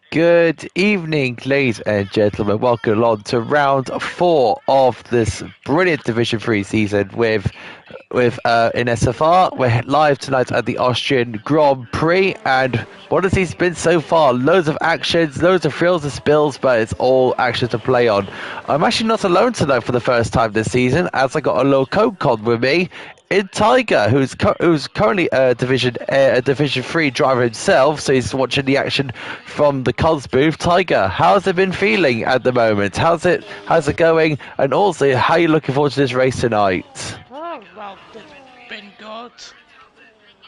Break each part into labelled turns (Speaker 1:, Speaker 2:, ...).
Speaker 1: Good evening, ladies and gentlemen. Welcome along to round four of this brilliant Division 3 season with in SFR. We're live tonight at the Austrian Grand Prix, and what has this been so far? Loads of actions, loads of thrills and spills, but it's all action to play on. I'm actually not alone tonight for the first time this season, as I got a little Coke con with me. In Tiger, who's currently a Division 3 driver himself, so he's watching the action from the cons booth. Tiger, how's it been feeling at the moment? How's it going? And also, how are you looking forward to this race tonight?
Speaker 2: Oh, well, it's been good.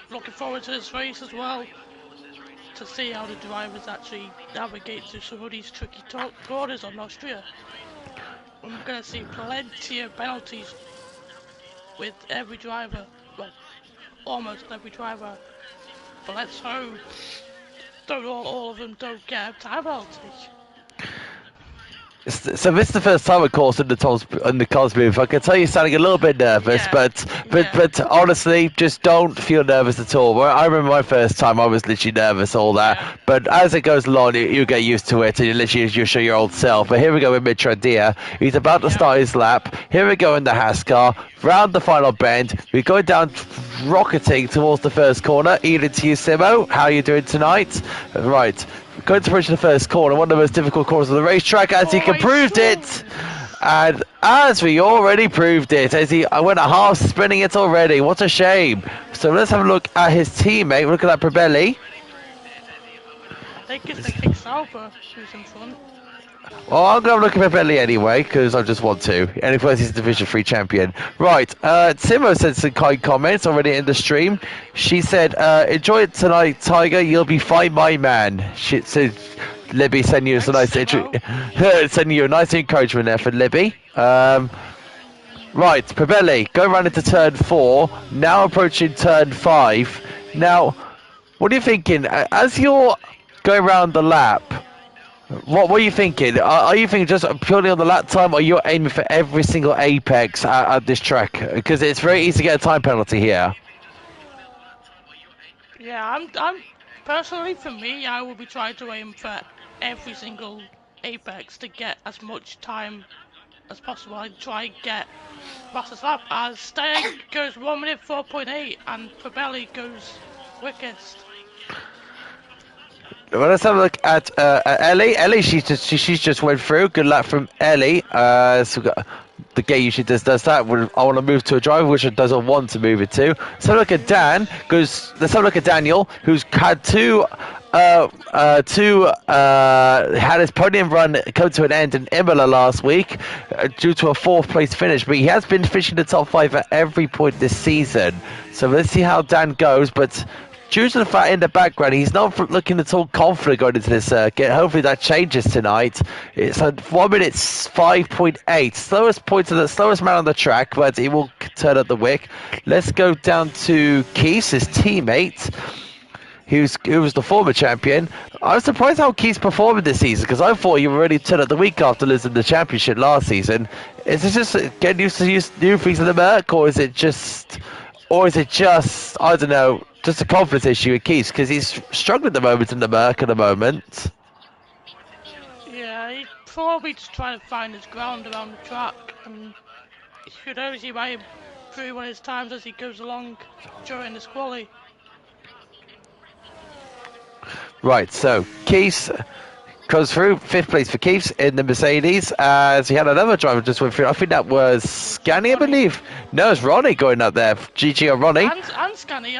Speaker 2: Looking forward to this race as well, to see how the drivers actually navigate through some of these tricky corners on Austria. I'm going to see plenty of penalties with every driver, well, almost every driver. But let's hope all of them don't get a time penalty.
Speaker 1: So this is the first time, of course, in the cons booth. I can tell you're sounding a little bit nervous,
Speaker 2: Yeah,
Speaker 1: but honestly, just don't feel nervous at all. I remember my first time; I was literally nervous, all that.
Speaker 2: yeah.
Speaker 1: But as it goes along, you get used to it, and you show your old self. But here we go with Mitrandia. He's about to start his lap. Here we go in the Haskar, round the final bend. We're going down, rocketing towards the first corner. Evening to you, Simo. How are you doing tonight? Right. Going to reach the first corner, one of the most difficult corners of the racetrack, as he proved it. And as we already proved it, as I went a half spinning it already. What a shame. So let's have a look at his teammate. Look at that Probelli.
Speaker 2: I think it's the King Sauber who's in front.
Speaker 1: Well, I'm going to look at Probelli anyway, because I just want to. And of course, he's a Division 3 champion. Right, Timo said some kind comments already in the stream. She said, enjoy it tonight, Tiger. You'll be fine, my man. She said, Libby sending you sending you a nice encouragement there for Libby. Right, Probelli, go around into turn 4. Now approaching turn 5. Now, what are you thinking? As you're going around the lap, what were you thinking? Are you thinking just purely on the lap time, or are you aiming for every single apex at this track? Because it's very easy to get a time penalty here.
Speaker 2: Yeah, I'm personally, for me, I will be trying to aim for every single apex to get as much time as possible. I try and get fastest lap, as Steg goes 1 minute 4.8 and Probelli goes quickest.
Speaker 1: Well, let's have a look at Ellie. Ellie, she's just went through. Good luck from Ellie. So we've got the gate usually does that. I want to move to a driver which it doesn't want to move it to. Let's have a look at Dan. Let's have a look at Daniel, who's had had his podium run come to an end in Imola last week due to a 4th place finish, but he has been finishing the top 5 at every point this season. So let's see how Dan goes, but due to the fact in the background, he's not looking at all confident going into this circuit. Hopefully that changes tonight. It's a 1 minute 5.8. Slowest man on the track, but he will turn up the wick. Let's go down to Keith, his teammate, who was the former champion. I was surprised how Keith's performing this season, because I thought he would already turn up the week after losing the championship last season. Is it just getting used to new things in the Merc, or is it just, I don't know, just a confidence issue with Keith, because he's struggling at the moment in the Merc at the moment.
Speaker 2: Yeah, he's probably just trying to find his ground around the track, and who knows, he might improve on his times as he goes along during this quali.
Speaker 1: Right, so Keith goes through 5th place for Keith in the Mercedes, as he had another driver just went through. I think that was Scani, I believe. No, it's Ronnie going up there. GG on Ronnie.
Speaker 2: And Scani.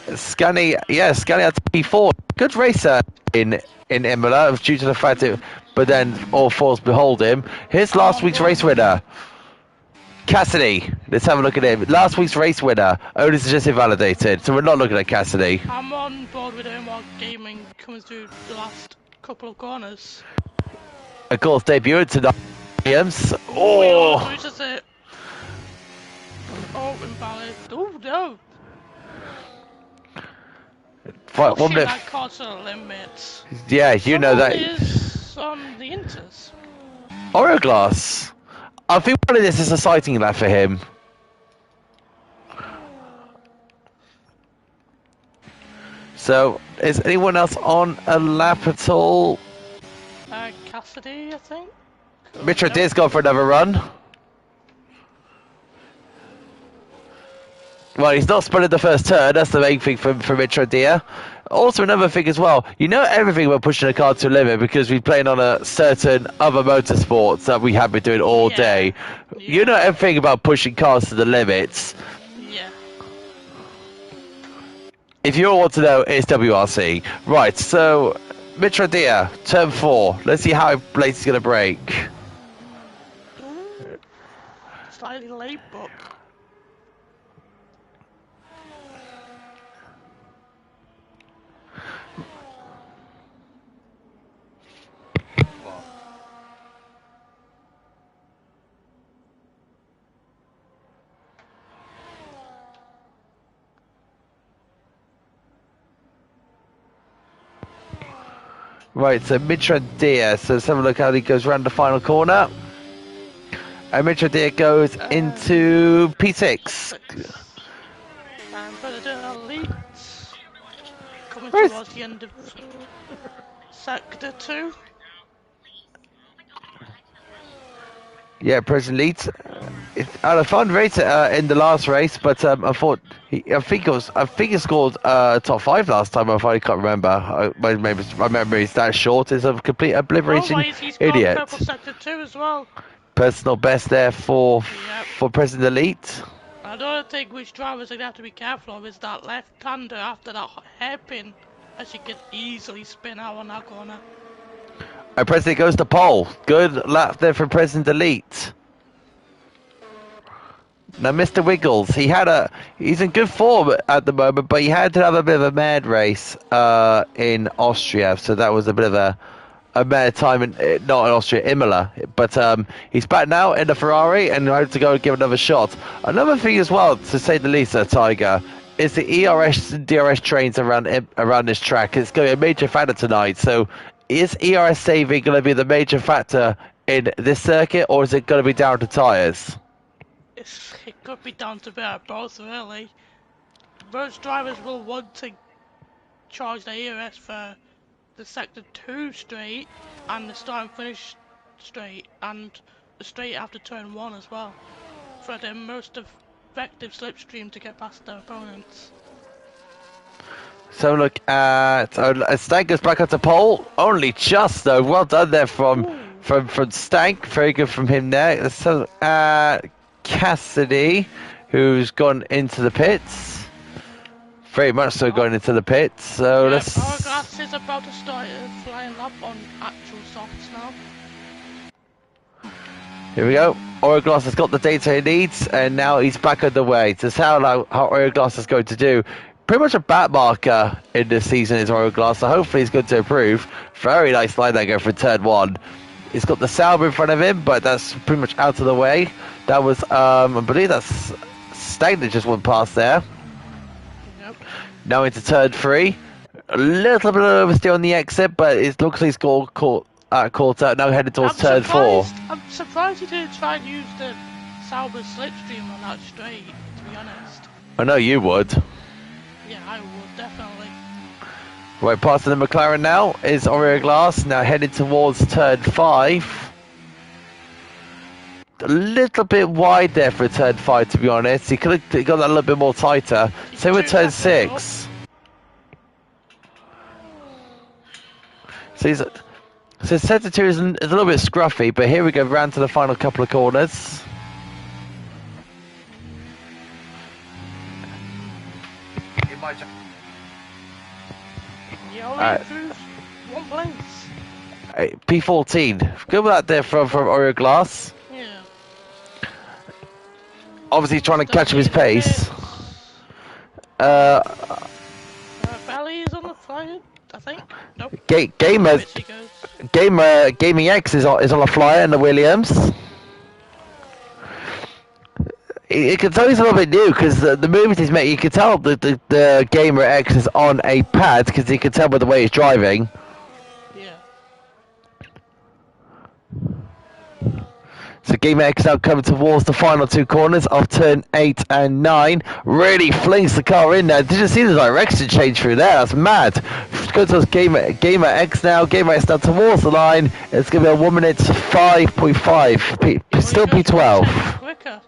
Speaker 1: Scani had P4. Good racer in Imola, due to the fact that, but then all falls behold him. Here's last week's race winner, Cassidy. Let's have a look at him. Last week's race winner. Onus is just invalidated, so we're not looking at Cassidy.
Speaker 2: I'm on board with him while gaming coming through the last couple of corners.
Speaker 1: Of course, debuted tonight. Williams.
Speaker 2: Oh, loses it. Oh, invalid. Oh no.
Speaker 1: Right, 1 minute.
Speaker 2: That car to the limit.
Speaker 1: Yeah, you know that.
Speaker 2: Is on the Inters.
Speaker 1: Oroglass. I think one of this is a sighting lap for him. So, is anyone else on a lap at all?
Speaker 2: Cassidy, I think.
Speaker 1: Mitchell
Speaker 2: Nope.
Speaker 1: Deer's gone for another run. Well, he's not spotted the first turn. That's the main thing for Mitchell Deer. Also, another thing as well. You know everything about pushing a car to a limit because we're playing on a certain other motorsports that we have been doing all day. You know everything about pushing cars to the limits.
Speaker 2: Yeah.
Speaker 1: If you all want to know, it's WRC. Right, so, Mitchell Deer, turn 4. Let's see how late he's going to brake.
Speaker 2: Slightly late, but...
Speaker 1: Right, so Mitchell Deer. So let's have a look how he goes around the final corner. And Mitchell Deer goes into P6.
Speaker 2: And Predator Elite coming
Speaker 1: Where's-
Speaker 2: towards the end of Sector 2.
Speaker 1: Yeah, President Leeds. Had a fun race in the last race, but I think he scored top 5 last time. If I can't remember, my memory is that short. Is a complete obliteration
Speaker 2: He's got
Speaker 1: idiot.
Speaker 2: Purple Sector 2 as well.
Speaker 1: Personal best there for President Elite.
Speaker 2: Another thing which drivers are going to have to be careful of is that left-hander after that hairpin, as you can easily spin out on that corner.
Speaker 1: And President goes to pole. Good lap there for President Elite. Now, Mr. Wiggles, he's in good form at the moment, but he had to have a bit of a mad race in Austria, so that was a bit of a mad time, not in Austria, Imola. But he's back now in the Ferrari and hopes to go and give another shot. Another thing as well, to say the least, Tiger, is the ERS and DRS trains around this track. It's going to be a major factor tonight, so is ERS saving going to be the major factor in this circuit, or is it going to be down to tyres?
Speaker 2: It could be down to a bit of both, really. Most drivers will want to charge their ERS for the Sector 2 straight, and the start and finish straight, and the straight after turn 1 as well, for the most effective slipstream to get past their opponents.
Speaker 1: So look at Stank goes back up to pole. Only just though. Well done there from Stank. Very good from him there. So Cassidy, who's gone into the pits. Very much so going into the pits. So let's.
Speaker 2: Hourglass is about to start flying up on actual softs now.
Speaker 1: Here we go. Hourglass has got the data he needs, and now he's back on the way. This is how Hourglass is going to do. Pretty much a back marker in this season is Hourglass, so hopefully he's going to improve. Very nice line there going for turn 1. He's got the Sauber in front of him, but that's pretty much out of the way. That was, I believe that's Stang that just went past there.
Speaker 2: Yep.
Speaker 1: Now into turn 3. A little bit of oversteer on the exit, but it looks like he's caught out. Now headed towards turn 4.
Speaker 2: I'm surprised he didn't try and use the Sauber slipstream on that straight, to be honest.
Speaker 1: I know you would.
Speaker 2: Yeah, I would, definitely.
Speaker 1: Right, passing the McLaren now is Hourglass, now headed towards turn 5. A little bit wide there for turn 5, to be honest. He could have got that a little bit more tighter. Same with turn 6. So sector 2 is a little bit scruffy, but here we go round to the final couple of corners.
Speaker 2: You only improved 1 place.
Speaker 1: P14. Good with that there from Hourglass.
Speaker 2: Yeah.
Speaker 1: Obviously trying to catch up his pace.
Speaker 2: Valley is on the flyer, I think. Nope.
Speaker 1: Gaming X is on a flyer in the Williams. You can tell he's a little bit new because the movement he's made, you can tell the Gamer X is on a pad because you can tell by the way he's driving. So Game X now coming towards the final two corners of turn 8 and 9. Really flings the car in there. Did you see the direction change through there? That's mad. Go to Gamer X now. Gamer X now towards the line. It's going to be a 1 minute 5.5. Still P12.
Speaker 2: Quicker.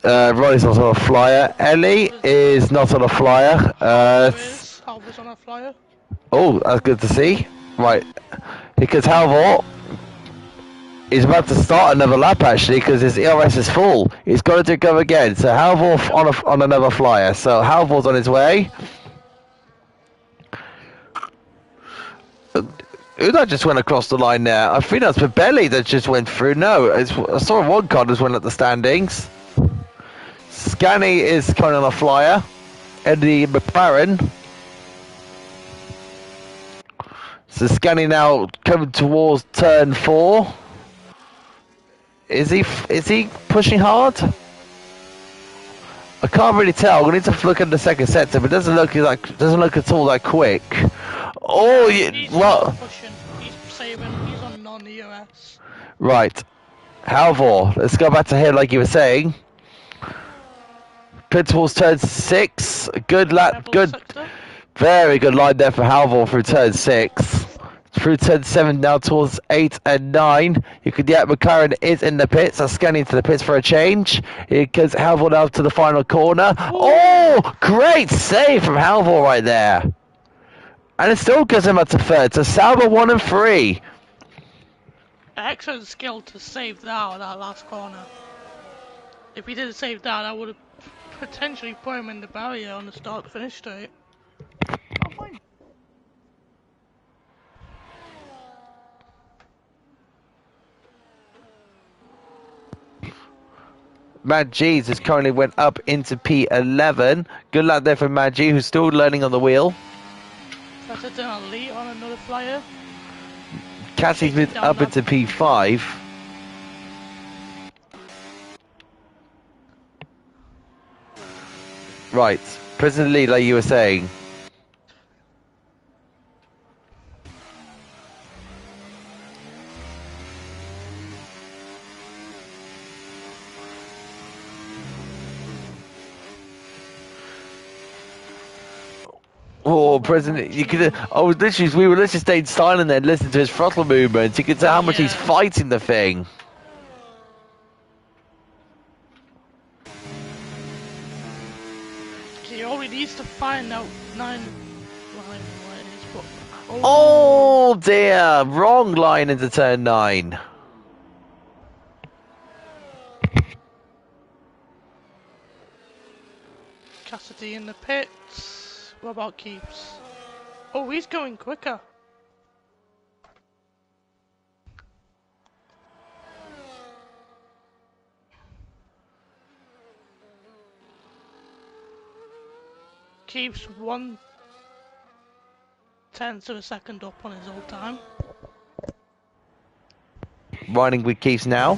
Speaker 1: Ronnie's not on a flyer. Ellie is not on a flyer.
Speaker 2: Halvor's on a flyer.
Speaker 1: Oh, that's good to see. Right, because Halvor is about to start another lap actually, because his ERS is full. He's got to go again. So Halvor on another flyer. So Halvor's on his way. Who that just went across the line there? I think that's Belly that just went through. No, I saw one car just went at the standings. Scanny is coming on a flyer. Eddie McLaren. So Scanny now coming towards turn 4. Is he pushing hard? I can't really tell. We need to look at the second sector, but it doesn't look at all that quick. Oh,
Speaker 2: Not pushing. He's saving. He's on non-EOS.
Speaker 1: Right, Halvor. Let's go back to here, like you were saying. Towards turn 6. Good lap. Good.
Speaker 2: Sector.
Speaker 1: Very good line there for Halvor through turn 6. Through turn 7 now towards 8 and 9. You could, yeah, McLaren is in the pits. I'm scanning to the pits for a change. Because Halvor now to the final corner. Oh, great save from Halvor right there. And it still gives him up to third. So Sauber 1 and 3.
Speaker 2: Excellent skill to save that last corner. If he didn't save that, I would have potentially put him in the barrier on the start-finish straight. Oh, fine.
Speaker 1: Mad G's has currently went up into P11. Good luck there for Mad G, who's still learning on the wheel.
Speaker 2: That's a elite on another flyer.
Speaker 1: Cassie's moved up into P5. Right, President Lee, like you were saying. Oh, President, you could. We were literally staying silent there, listening to his throttle movements. You could tell how much he's fighting the thing.
Speaker 2: He only needs to find out 9 line what it is, but
Speaker 1: oh dear, wrong line into turn 9.
Speaker 2: Cassidy in the pits. What about Keeps? Oh, he's going quicker. Keeps 1/10 of a second up on his old time.
Speaker 1: Riding with Keiths now.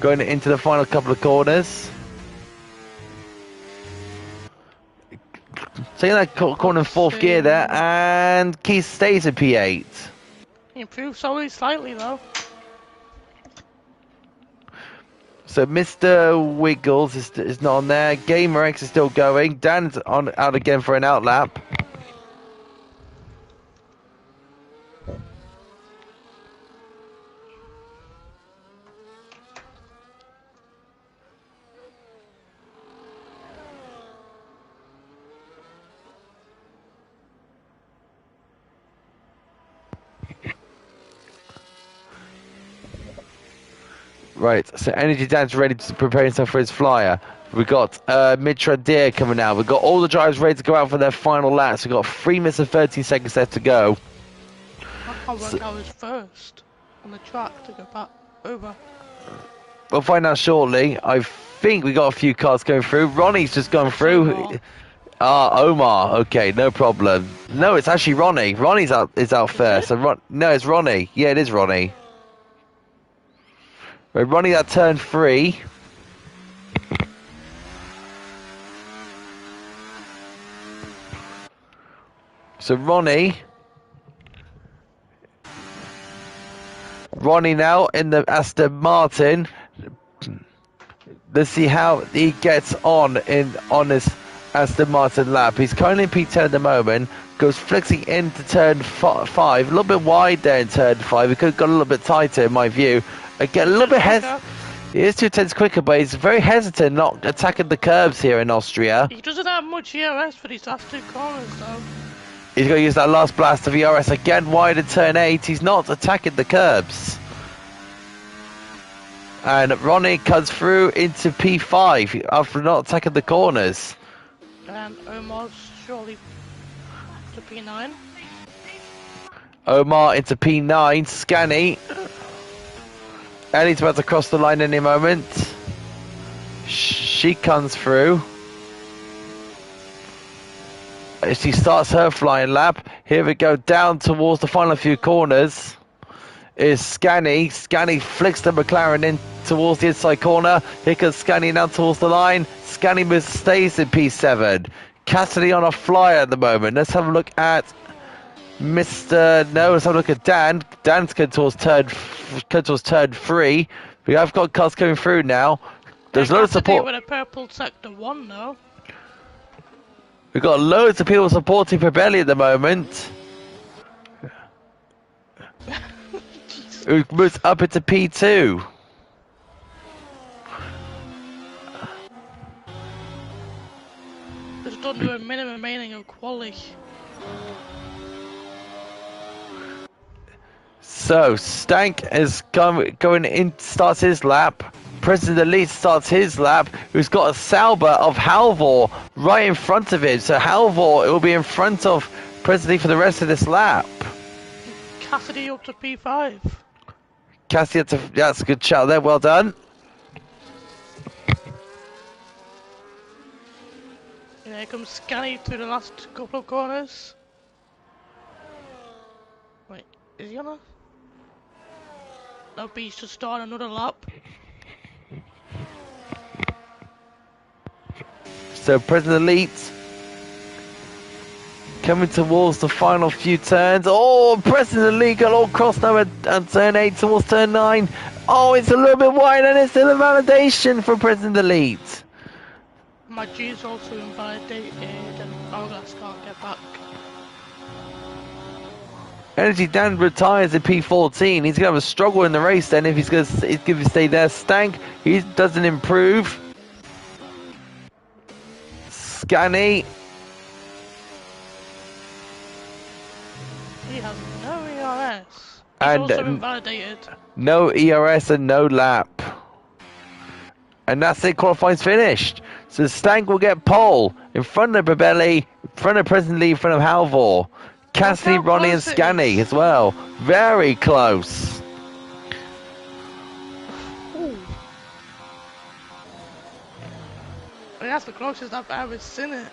Speaker 1: Going into the final couple of corners. Taking that corner in 4th gear there, and Keith stays at P8.
Speaker 2: He improves only slightly though.
Speaker 1: So Mr. Wiggles is not on there. Gamer X is still going. Dan's out again for an out lap. Right, so Energy Dan's ready to prepare himself for his flyer. We've got Mitra Deer coming out. We've got all the drivers ready to go out for their final laps. We've got 3 minutes and 13 seconds left to go.
Speaker 2: I can't work out his first on the track to go back over.
Speaker 1: We'll find out shortly. I think we got a few cars going through. Ronnie's just gone through. Omar. Okay, no problem. No, it's actually Ronnie. Ronnie's out first. So no, it's Ronnie. Yeah, it is Ronnie. We're running at turn 3. So Ronnie now in the Aston Martin. Let's see how he gets on this Aston Martin lap. He's currently in P10 at the moment. Goes flexing into turn 5. A little bit wide there in turn 5. He could have got a little bit tighter in my view. Again, a little bit hesitant. He is 2/10 quicker, but he's very hesitant not attacking the curbs here in Austria.
Speaker 2: He doesn't have much ERS for these last 2 corners though.
Speaker 1: He's going to use that last blast of ERS again wide in turn 8. He's not attacking the curbs. And Ronnie cuts through into P5 after not attacking the corners.
Speaker 2: And Omar's surely to P9.
Speaker 1: Omar into P9. Scanny. And he's about to cross the line any moment. She comes through. As she starts her flying lap. Here we go down towards the final few corners. Is Scanny. Scanny flicks the McLaren in towards the inside corner. Here comes Scanny now towards the line. Scanny stays in P7. Cassidy on a flyer at the moment. Let's have a look at let's have a look at Dan. Dan's going towards turn 3. We have got cars coming through now. There's loads of support.
Speaker 2: With a purple sector 1 though.
Speaker 1: We've got loads of people supporting Prebelli at the moment. Who moves up into P2.
Speaker 2: Just don't do a minimum remaining of quali.
Speaker 1: So Stank is going in, starts his lap. President Elite starts his lap, who's got a Sauber of Halvor right in front of him. So Halvor will be in front of President for the rest of this lap.
Speaker 2: Cassidy up to P5.
Speaker 1: Cassidy, that's a good shout there, well done.
Speaker 2: And here comes Scanny through the last couple of corners. Wait, is he on a... No, he's just starting another lap.
Speaker 1: So President Elite coming towards the final few turns. Oh, President Elite got all crossed over at turn 8 towards turn 9. Oh, it's a little bit wide and it's still a validation for President Elite.
Speaker 2: My G is also invalidated and Argas can't get back.
Speaker 1: Energy Dan retires in P14. He's going to have a struggle in the race then if he's going to stay there. Stank, he doesn't improve. Scanny.
Speaker 2: He has no ERS. He's
Speaker 1: and
Speaker 2: also invalidated.
Speaker 1: No ERS and no lap. And that's it, qualifying's finished. So Stank will get pole in front of Babelli, in front of President Lee, in front of Halvor. Cassidy, Ronnie and Scanny as well. Very close.
Speaker 2: Ooh. I mean, that's the closest I've ever seen it.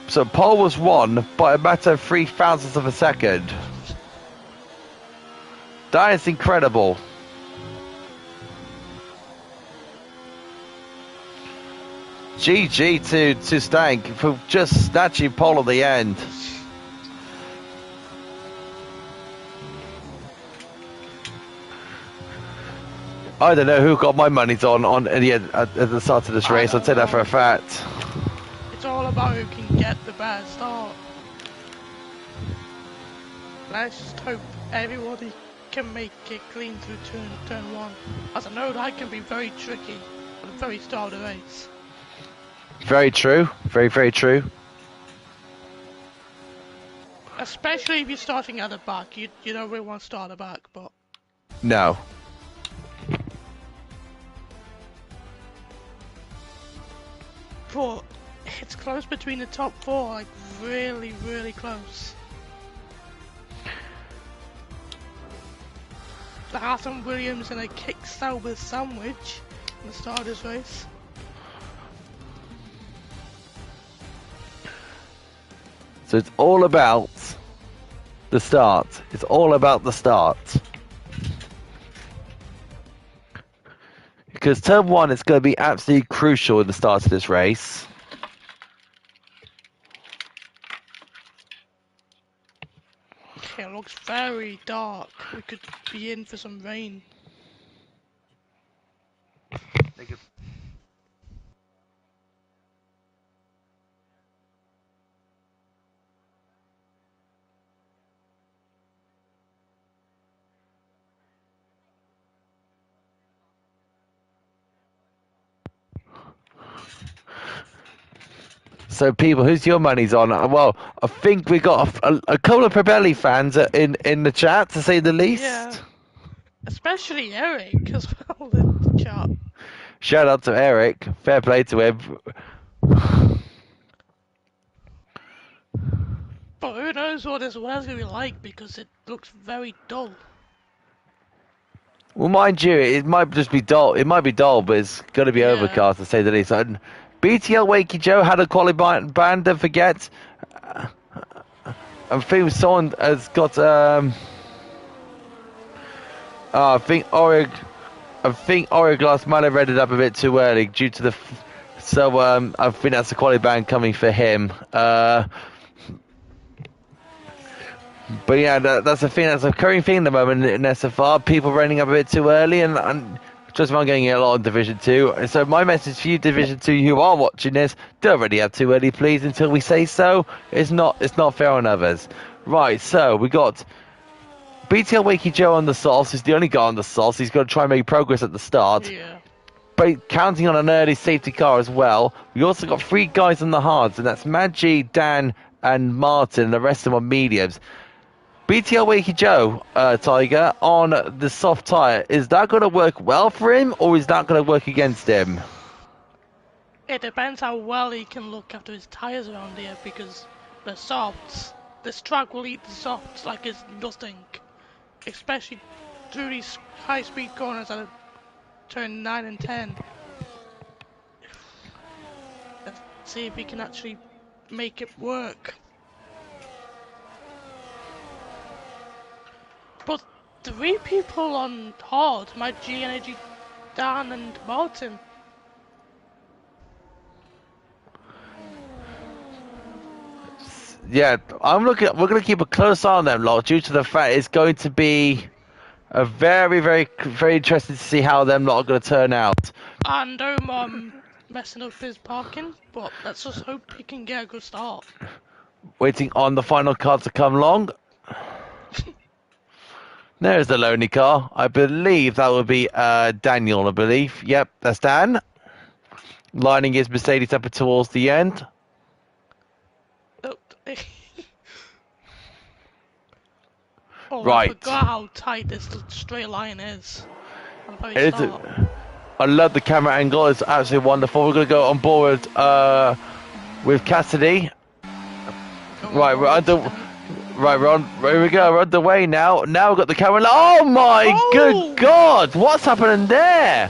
Speaker 1: So pole was won by a matter of 0.003 of a second. That is incredible. GG to Stank for just snatching pole at the end. I don't know who got my money's on at the start of this race. I'll tell you that for a fact.
Speaker 2: It's all about who can get the best start. Let's just hope everybody can make it clean through turn 1. As I know that can be very tricky at the very start of the race.
Speaker 1: Very true. Very, very true.
Speaker 2: Especially if you're starting at the back. You don't really want to start at the back, but...
Speaker 1: No.
Speaker 2: But it's close between the top 4, like really, really close. The Hassan Williams and a kick Sauber sandwich at the start of this race.
Speaker 1: So it's all about the start. It's all about the start. Because turn 1 is going to be absolutely crucial in the start of this race.
Speaker 2: looks very dark. We could be in for some rain.
Speaker 1: So, people, who's your money's on? Well, I think we got a couple of Probelli fans in the chat, to say the least.
Speaker 2: Yeah. Especially Eric as well in the chat.
Speaker 1: Shout out to Eric. Fair play to him.
Speaker 2: But who knows what this weather's going to be like because it looks very dull.
Speaker 1: Well, mind you, it might just be dull. It might be dull, but it's going to be overcast, to say the least. And BTL Wakey Joe had a qualifying ban, don't forget. I think someone has got... I think Origlass might have read it up a bit too early due to the... So, I think that's a quality ban coming for him. But yeah, that's a thing. That's a recurring thing at the moment in SFR. People running up a bit too early, and just I'm getting a lot in Division 2. So my message for you, Division 2, who are watching this, don't really have too early, please, until we say so. It's not fair on others. Right, so we got BTL Wakey Joe on the sauce. He's the only guy on the sauce. He's going to try and make progress at the start.
Speaker 2: Yeah.
Speaker 1: But counting on an early safety car as well. We also got 3 guys on the hards, and that's Maggie, Dan, and Martin. The rest of them are mediums. BTL Wakey Joe, Tiger, on the soft tyre, is that going to work well for him, or is that going to work against him?
Speaker 2: It depends how well he can look after his tyres around here, because the softs, this track will eat the softs like it's nothing. Especially through these high-speed corners at turn 9 and 10. Let's see if he can actually make it work. But 3 people on hard, my G Energy, Dan and Martin.
Speaker 1: Yeah, we're going to keep a close eye on them lot due to the fact it's going to be a very, very, very interesting to see how them lot are going to turn out.
Speaker 2: And Omar messing up his parking, but let's just hope he can get a good start.
Speaker 1: Waiting on the final car to come along. There's the lonely car. I believe that would be Daniel, I believe. Yep, that's Dan. Lining his Mercedes up towards the end.
Speaker 2: Oh,
Speaker 1: right.
Speaker 2: I forgot how tight this straight line is.
Speaker 1: I love the camera angle. It's absolutely wonderful. We're going to go on board with Cassidy. Right, we're under... Right, here we go. We're underway now. Now we've got the camera. Oh my good God! What's happening there?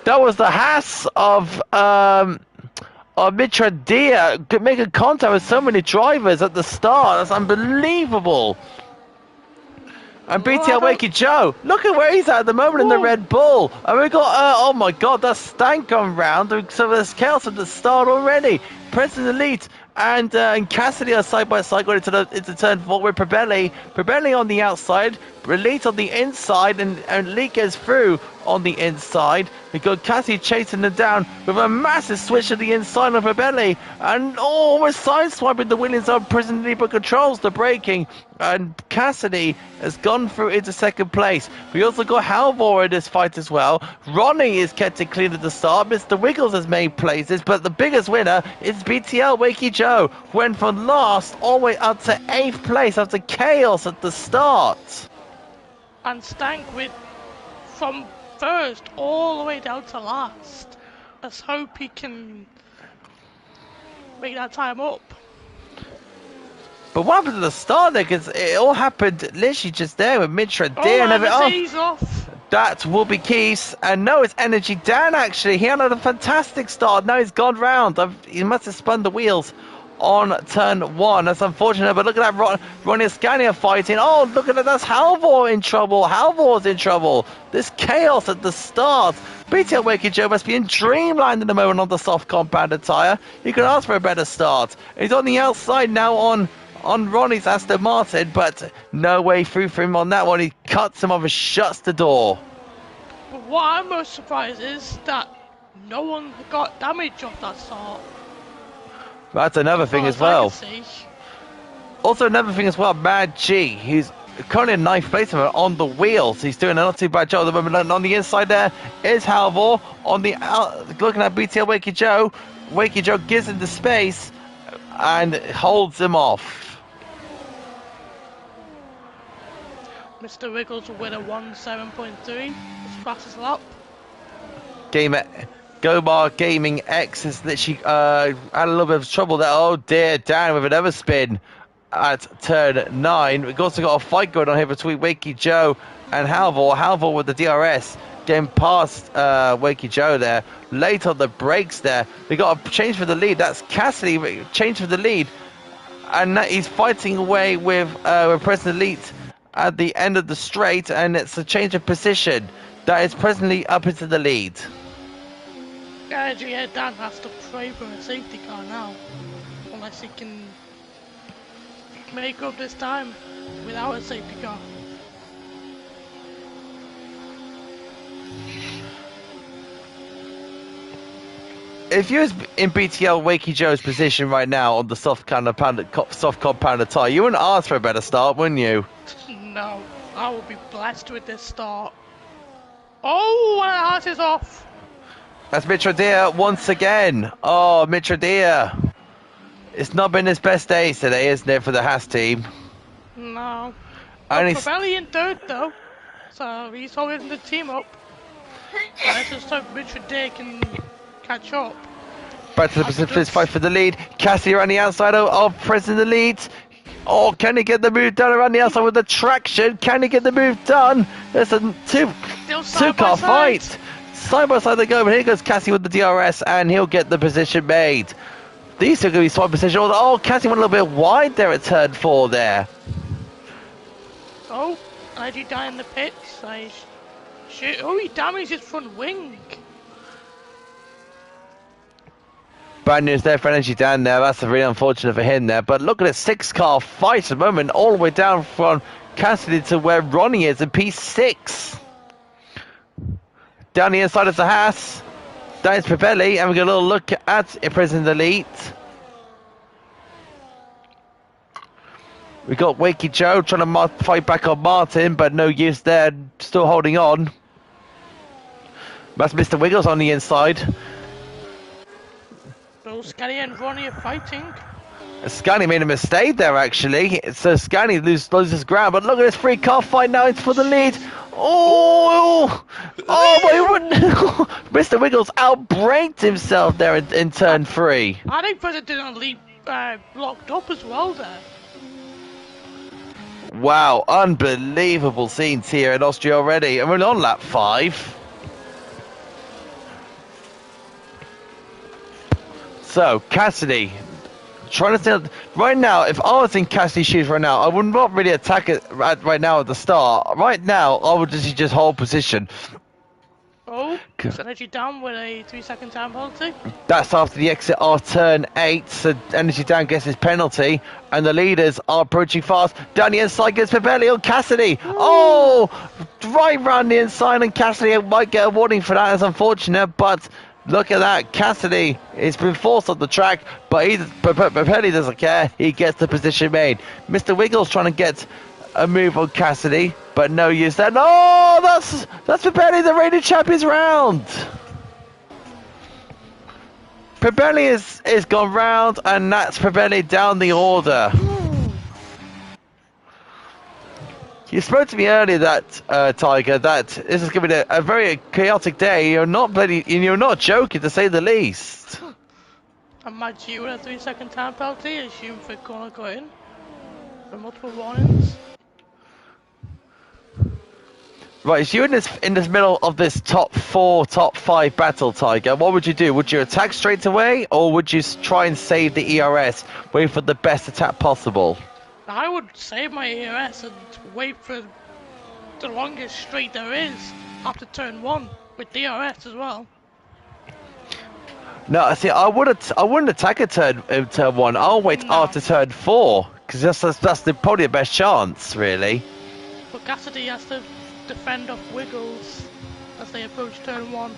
Speaker 1: That was the Haas of Mitra Dia making contact with so many drivers at the start. That's unbelievable. And BTL Wakey Joe, look at where he's at the moment in the Red Bull. And we got, oh my God, that's Stank gone round. So there's chaos at the start already. President Elite and Cassidy are side by side going into turn 4 with Probelli on the outside, Elite on the inside, and Elite goes through on the inside. We've got Cassidy chasing them down with a massive switch to the inside of Probelli, and we're sideswiping the Williams on President Elite, but controls the braking, and Cassidy has gone through into second place. We also got Halvor in this fight as well. Ronnie is kept it clean at the start. Mr. Wiggles has made places, but the biggest winner is BTL Wakey Joe, who went from last all the way up to 8th place after chaos at the start.
Speaker 2: And Stank with from first all the way down to last. Let's hope he can make that time up.
Speaker 1: But what happened at the start there? Because it all happened literally just there with Mitra Deer and everything.
Speaker 2: Off.
Speaker 1: That will be Keys. And no, it's Energy Dan actually. He had a fantastic start. Now he's gone round. He must have spun the wheels on turn 1. That's unfortunate. But look at that, Ronnie Scania fighting. Oh, look at that. That's Halvor in trouble. Halvor's in trouble. This chaos at the start. BTL Wakey Joe must be in dreamland in the moment on the soft compounded tyre. You can ask for a better start. He's on the outside now on on Ronnie's Aston Martin, but no way through for him on that one. He cuts him off and shuts the door.
Speaker 2: But what I'm most surprised is that no one got damage off that start.
Speaker 1: That's another thing as well. Also another thing as well, Mad G, who's currently in 9th place on the wheels. He's doing a not too bad job at the moment. On the inside there is Halvor. On the looking at BTL Wakey Joe. Wakey Joe gives him the space and holds him off.
Speaker 2: Mr. Wiggles will win a 1.7.3, his fastest lap.
Speaker 1: Gomar Gaming X has literally had a little bit of trouble there. Oh dear, Dan with another spin at turn 9. We've also got a fight going on here between Wakey Joe and Halvor. Halvor with the DRS getting past Wakey Joe there. Late on the brakes there. We got a change for the lead. That's Cassidy change for the lead. And he's fighting away with President Elite at the end of the straight. And it's a change of position that is presently up into the lead.
Speaker 2: Yeah, Dan has to pray for a safety car now. Unless he can make up this time without a safety car.
Speaker 1: If you was in BTL Wakey Joe's position right now on the soft compounder tyre, you wouldn't ask for a better start, wouldn't you?
Speaker 2: No, I will be blessed with this start. Oh, and the heart is off.
Speaker 1: That's Mitradia once again. Oh, Mitradia. It's not been his best day today, isn't it, for the Haas team?
Speaker 2: No.
Speaker 1: And
Speaker 2: Pavelli in third, though. So he's holding the team up. Let's just hope Mitradia can catch up.
Speaker 1: Back to the Pacific fight for the lead. Cassie around the outside of President Elite. Oh, can he get the move done around the outside with the traction? Can he get the move done? There's a two-car fight. Side by side they go, but here goes Cassie with the DRS, and he'll get the position made. These two are going to be swap position. Oh, Cassie went a little bit wide there at turn 4 there.
Speaker 2: Oh, IG down in the pits. Oh, he damaged his front wing.
Speaker 1: Bad news there for Energy Dan there. That's really unfortunate for him there. But look at a 6-car fight at the moment, all the way down from Cassidy to where Ronnie is in P6. Down the inside is the Haas. Down is Pavelli, and we get a little look at President Elite. We got Wakey Joe trying to fight back on Martin, but no use there. Still holding on. That's Mr. Wiggles on the inside.
Speaker 2: So Scotty and Ronnie are fighting.
Speaker 1: Scotty made a mistake there, actually. So Scotty loses ground, but look at this 3-car fight now. It's for the lead. Oh, but he wouldn't. Mr. Wiggles outbraked himself there in turn 3.
Speaker 2: I think President Elite locked up as well there.
Speaker 1: Wow, unbelievable scenes here in Austria already. And we're on lap 5. So, Cassidy, trying to stand right now. If I was in Cassidy's shoes right now, I would not really attack it right now at the start. Right now, I would just hold position.
Speaker 2: Oh, Energy down with a 3-second time penalty.
Speaker 1: That's after the exit of turn 8. So Energy down gets his penalty, and the leaders are approaching fast. Down the inside gets Pavelli on Cassidy. Ooh. Oh, right round the inside, and Cassidy might get a warning for that. That's unfortunate, but. Look at that, Cassidy has been forced on the track, but Pavelli doesn't care. He gets the position made. Mr. Wiggles trying to get a move on Cassidy, but no use there. No, that's Pavelli, the reigning champions round. Pavelli is gone round, and that's Pavelli down the order. You spoke to me earlier that Tiger, that this is going to be a very chaotic day. You're not joking, to say the least.
Speaker 2: And Mad G with a 3-second time penalty, assumed for corner cutting for multiple warnings.
Speaker 1: Right, so you're in this middle of this top 4, top 5 battle, Tiger. What would you do? Would you attack straight away, or would you try and save the ERS, wait for the best attack possible?
Speaker 2: I would save my ERS and wait for the longest straight there is after turn 1 with DRS as well. No,
Speaker 1: see, I wouldn't attack a turn 1. I'll wait after turn 4. because that's probably the best chance, really.
Speaker 2: But Cassidy has to defend off Wiggles as they approach turn 1.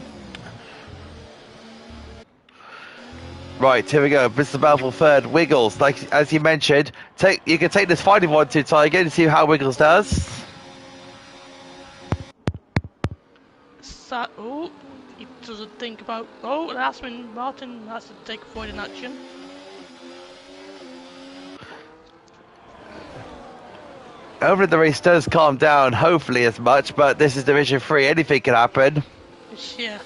Speaker 1: Right, here we go. Mr. Balfour third. Wiggles, like as you mentioned, you can take this fighting one to Tiger and see how Wiggles does.
Speaker 2: Oh, he doesn't think about. Oh, that's when Martin has to take a fighting action.
Speaker 1: Hopefully the race does calm down, hopefully as much, but this is Division 3, anything can happen.
Speaker 2: Yeah.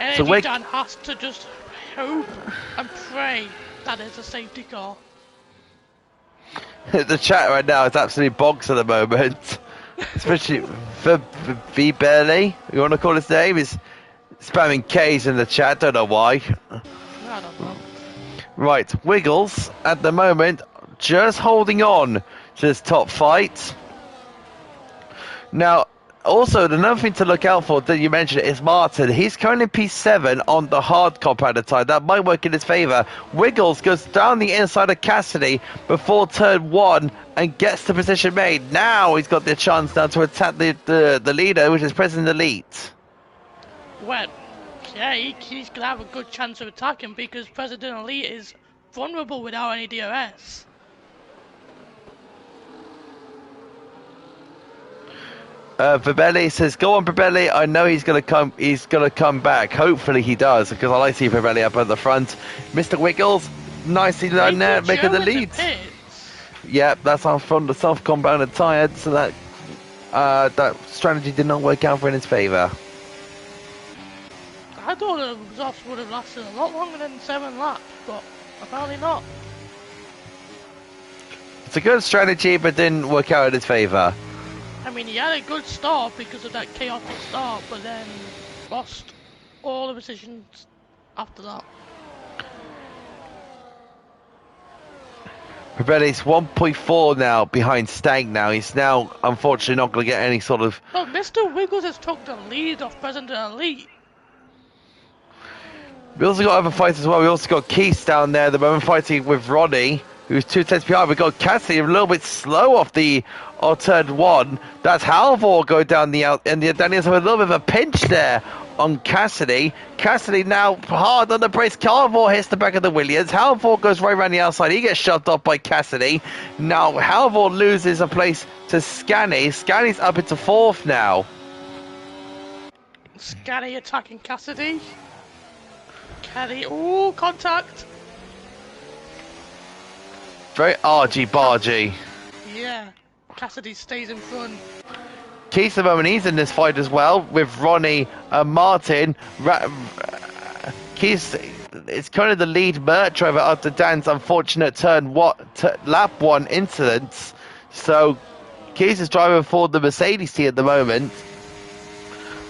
Speaker 2: Energy Dan has to just hope and pray that it's a safety car.
Speaker 1: The chat right now is absolutely bogs at the moment. Especially for V Burley, you want to call his name, is spamming K's in the chat, don't know why.
Speaker 2: I don't know.
Speaker 1: Right, Wiggles at the moment just holding on to this top fight. Now, also, another thing to look out for that you mentioned is Martin. He's currently P7 on the hard compounded tire. That might work in his favour. Wiggles goes down the inside of Cassidy before turn 1 and gets the position made. Now he's got the chance now to attack the leader, which is President Elite.
Speaker 2: Well, yeah, he's going to have a good chance of attacking because President Elite is vulnerable without any DRS.
Speaker 1: Verbelli says, "Go on, Verbelli. I know he's gonna come. He's gonna come back. Hopefully he does, because I like to see Verbelli up at the front." Mr. Wiggles, nicely done there, making the lead. Yeah, that's from the self-compounded tyre. So that strategy did not work out in his favour.
Speaker 2: I thought the exhaust would have lasted a lot longer than 7 laps, but apparently not.
Speaker 1: It's a good strategy, but didn't work out in his favour.
Speaker 2: I mean, he had a good start because of that chaotic start, but then lost all the positions after that.
Speaker 1: Probelli's 1.4 now behind Stank now. He's now, unfortunately, not going to get any sort of...
Speaker 2: Well, Mr. Wiggles has took the lead off President Elite.
Speaker 1: We also got other fights as well. We also got Keith down there at the moment fighting with Ronnie, who's 2 tenths behind. We got Cassidy a little bit slow off turn 1. That's Halvor going down the out, and Daniel's have a little bit of a pinch there on Cassidy. Cassidy now hard on the brakes. Halvor hits the back of the Williams. Halvor goes right around the outside. He gets shoved off by Cassidy. Now Halvor loses a place to Scanny. Scanny's up into 4th now.
Speaker 2: Scanny attacking Cassidy. Cassidy, ooh, contact.
Speaker 1: Very argy-bargy. Yeah.
Speaker 2: Cassidy stays in front.
Speaker 1: Keith, the moment he's in this fight as well with Ronnie and Martin. Keith is kind of the lead Mert driver after Dan's unfortunate lap 1 incidents. So Keith is driving for the Mercedes team at the moment.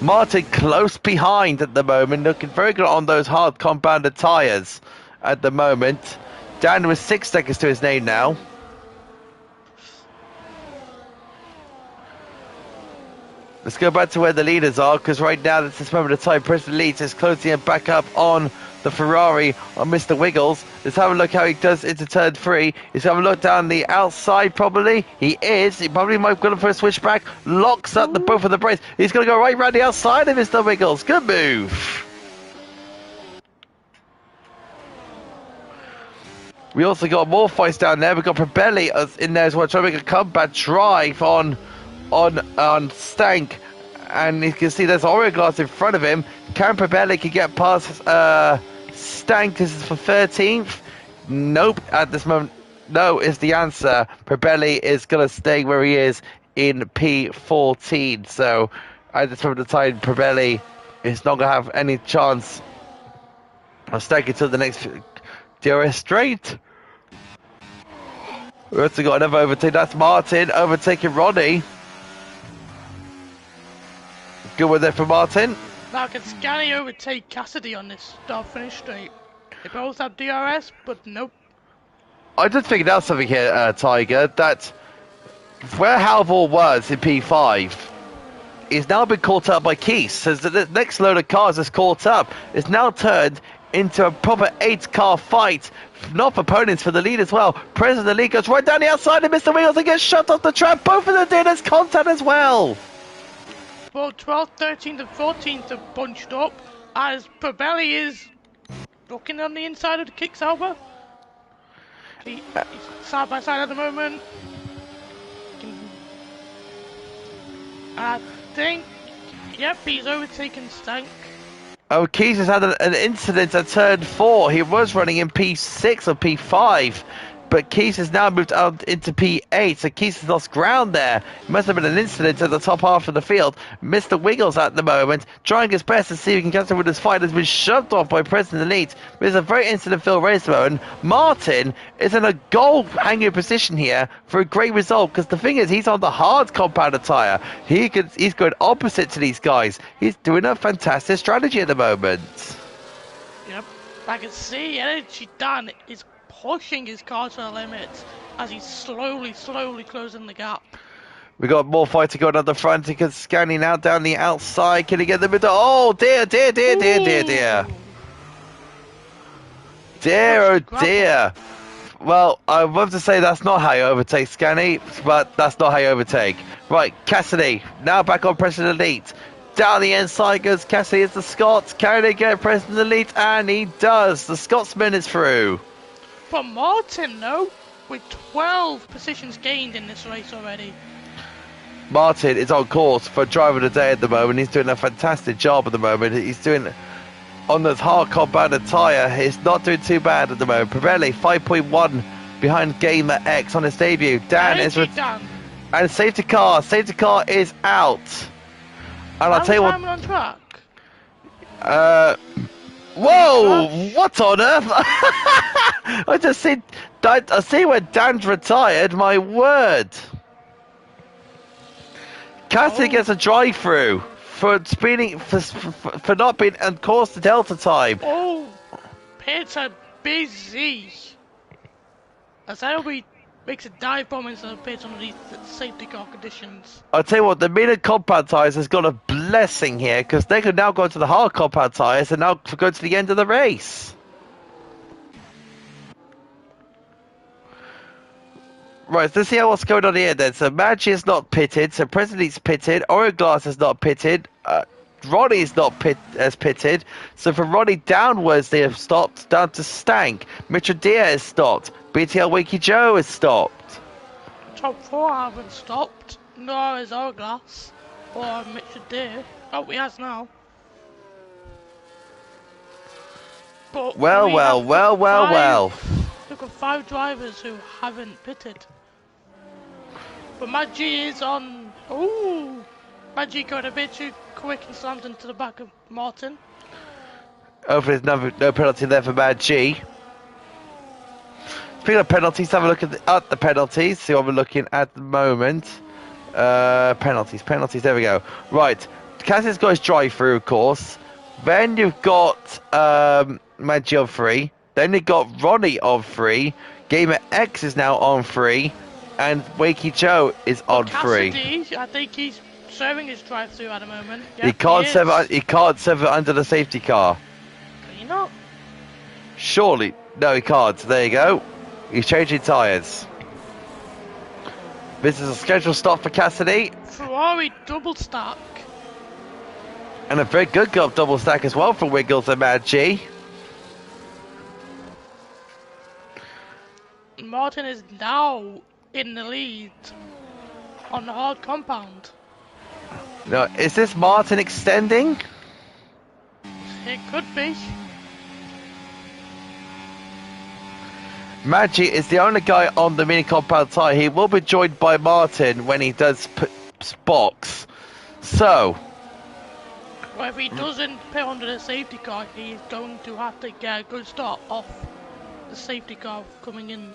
Speaker 1: Martin close behind at the moment, looking very good on those hard compounded tyres at the moment. Dan with 6 seconds to his name now. Let's go back to where the leaders are, because right now, at this moment of time, President Leeds is closing it back up on the Ferrari on Mr. Wiggles. Let's have a look how he does into turn 3. He's going to look down the outside, probably. He is. He probably might go for a switchback. Locks up the both of the brakes. He's going to go right around the outside of Mr. Wiggles. Good move. We also got more fights down there. We've got Probelli in there as well, trying to make a comeback drive on Stank, and you can see there's Origlass in front of him. Can Probelli can get past Stank? This is for 13th. Nope, at this moment, no is the answer. Probelli is going to stay where he is in P14. So at this moment of time, Probelli is not going to have any chance of staying until the next DRS straight. We've also got another overtake. That's Martin overtaking Ronnie. Good one there for Martin.
Speaker 2: Now can Scanny overtake Cassidy on this start-finish straight? They both have DRS, but nope.
Speaker 1: I just figured out something here, Tiger, that where Halvor was in P5 is now been caught up by Keith. So the next load of cars is caught up. It's now turned into a proper 8-car fight. Not opponents for the lead as well. President of the lead goes right down the outside and Mr. Wheels and gets shut off the track. Both of them did as contact as well.
Speaker 2: Well, 12th, 13th, and 14th are bunched up as Probelli is looking on the inside of the kick Sauber. He's side by side at the moment. I think, yep, he's overtaken Stank.
Speaker 1: Oh, Keys has had an incident at turn 4. He was running in P6 or P5, but Keys has now moved out into P8, so Keys has lost ground there. It must have been an incident at the top half of the field. Mr. Wiggles at the moment, trying his best to see if he can catch up with his fight, has been shoved off by President Elite. But it's a very incident-filled race at the moment. Martin is in a goal-hanging position here for a great result, because the thing is, he's on the hard compound tyre. He's going opposite to these guys. He's doing a fantastic strategy at the moment.
Speaker 2: Yep, I can see Energy Dan is pushing his car to the limits as he's slowly closing the gap.
Speaker 1: We got more fighting going on the front. He can scanning out down the outside. Can he get the middle? Oh dear. Dear, oh dear. Well, I would love to say that's not how you overtake Scanny, but that's not how you overtake. Right, Cassidy, now back on President Elite. Down the inside goes Cassidy as the Scots. Can he get President Elite? And he does. The Scotsman is through.
Speaker 2: For Martin, though, with 12 positions gained in this race already.
Speaker 1: Martin is on course for driver of the day at the moment. He's doing a fantastic job at the moment. He's doing on this hard compounded tyre. He's not doing too bad at the moment. Pirelli 5.1 behind Gamer X on his debut. Dan is and safety car is out. And I'll tell you what.
Speaker 2: On track?
Speaker 1: Whoa! What on earth? I see where Dan's retired. My word. Cassidy gets a drive-through for speeding for not being on course to Delta time.
Speaker 2: Oh, pits are busy. As Elby makes a dive bomb into the pits under these safety car conditions.
Speaker 1: I'll tell you what, the medium compound tyres has got a blessing here because they can now go to the hard compound tyres and now go to the end of the race. Right, so let's see what's going on here then. So Maggi is not pitted, so President's pitted, Origlass is not pitted, Ronnie is not pitted, so from Ronnie downwards they have stopped, down to Stank. Mitchell Deere is stopped, BTL Wakey Joe is stopped.
Speaker 2: Top 4 haven't stopped, nor is Origlass, or Mitchell Deere. Oh, he has now. But
Speaker 1: well.
Speaker 2: We've got 5 drivers who haven't pitted. But Maggi is on. Ooh! Maggi got a bit too quick and slammed into the back of Martin.
Speaker 1: Hopefully there's no penalty there for Maggi. Speaking of penalties, have a look at the penalties. See what we're looking at the moment. Penalties, there we go. Right, Cassie's got his drive-through, of course. Then you've got Maggi on 3. Then you've got Ronnie on 3. Gamer X is now on 3. And Wakey Joe is on 3.
Speaker 2: Cassidy, I think he's serving his drive-through at the moment. Yep,
Speaker 1: he can't serve it under the safety car.
Speaker 2: Can you not?
Speaker 1: Surely. No, he can't. There you go. He's changing tyres. This is a scheduled stop for Cassidy.
Speaker 2: Ferrari double stack.
Speaker 1: And a very good double stack as well for Wiggles and Maggi.
Speaker 2: Martin is now in the lead on the hard compound.
Speaker 1: Now, is this Martin extending?
Speaker 2: It could be.
Speaker 1: Maggi is the only guy on the mini compound tyre. He will be joined by Martin when he does box. So,
Speaker 2: well, if he doesn't pit under the safety car, he's going to have to get a good start off the safety car coming in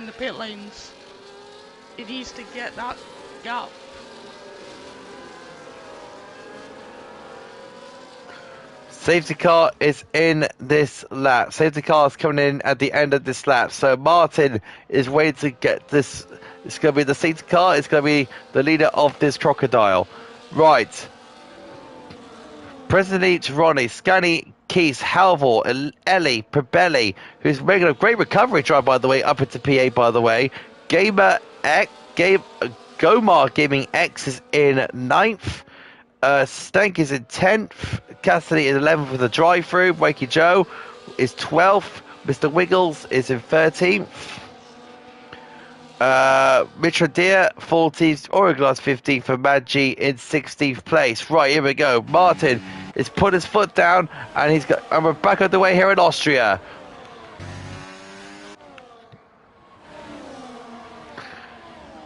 Speaker 2: the pit lanes. He needs to get that gap.
Speaker 1: Safety car is in this lap. Safety car is coming in at the end of this lap. So Martin is waiting to get this. It's going to be the safety car. It's going to be the leader of this crocodile. Right. President Ronnie, Scanny, Keys, Halvor, Ellie, Prebelli, who's making a great recovery drive, by the way, up into PA, by the way. Gamer X, Gomar Gaming X is in 9th. Stank is in 10th. Cassidy is 11th with a drive-through. Wakey Joe is 12th. Mr. Wiggles is in 13th. Mitra Deer 14th. Origlass 15th. And Mad G in 16th place. Right, here we go. Martin has put his foot down, and we're back on the way here in Austria.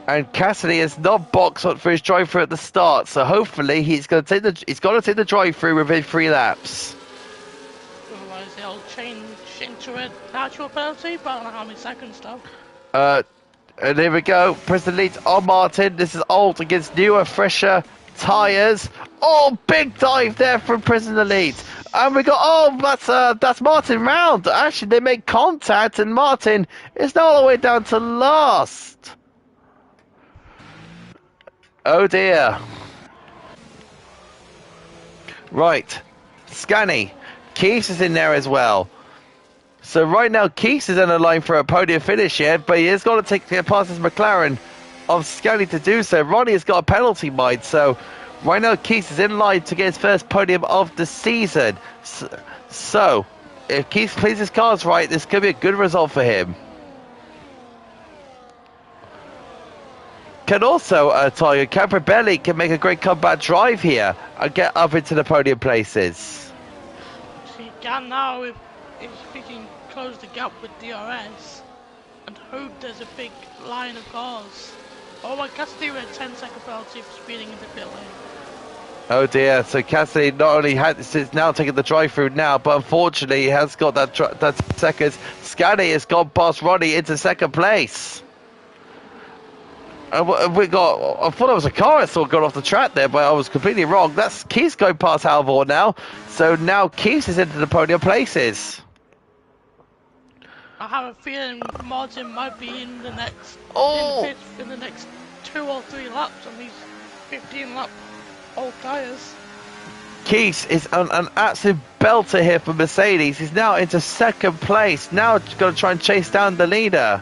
Speaker 1: And Cassidy has not boxed up for his drive-through at the start, so hopefully he's going to take the drive-through within 3 laps.
Speaker 2: Otherwise, they'll change into an actual penalty, but I don't know how many seconds though.
Speaker 1: And here we go. President Leeds on Martin. This is old against newer, fresher tyres. Oh, big dive there from President Leeds. And we got, that's Martin round. Actually, they make contact, and Martin is now all the way down to last. Oh dear. Right. Scanny. Keith is in there as well. So right now Keith is in the line for a podium finish yet, but he has got to take past his McLaren of Scanny to do so. Ronnie has got a penalty mind, so right now Keith is in line to get his first podium of the season. So if Keith plays his cards right, this could be a good result for him. Can also, Tiger Caprabelli can make a great comeback drive here and get up into the podium places.
Speaker 2: He can now if he can close the gap with DRS and hope there's a big line of cars. Oh, I guess they were a 10-second penalty for speeding in the pit lane.
Speaker 1: Oh dear, so Cassidy not only is now taking the drive-through now, but unfortunately he has got that seconds. Scotty has gone past Ronnie into second place. I thought it was a car I saw got off the track there, but I was completely wrong. That's Keith going past Halvor now. So now Keith is into the podium places.
Speaker 2: I have a feeling Martin might be in the next in the next 2 or 3 laps on these 15-lap old tyres.
Speaker 1: Keith is an absolute belter here for Mercedes. He's now into second place. Now going to try and chase down the leader.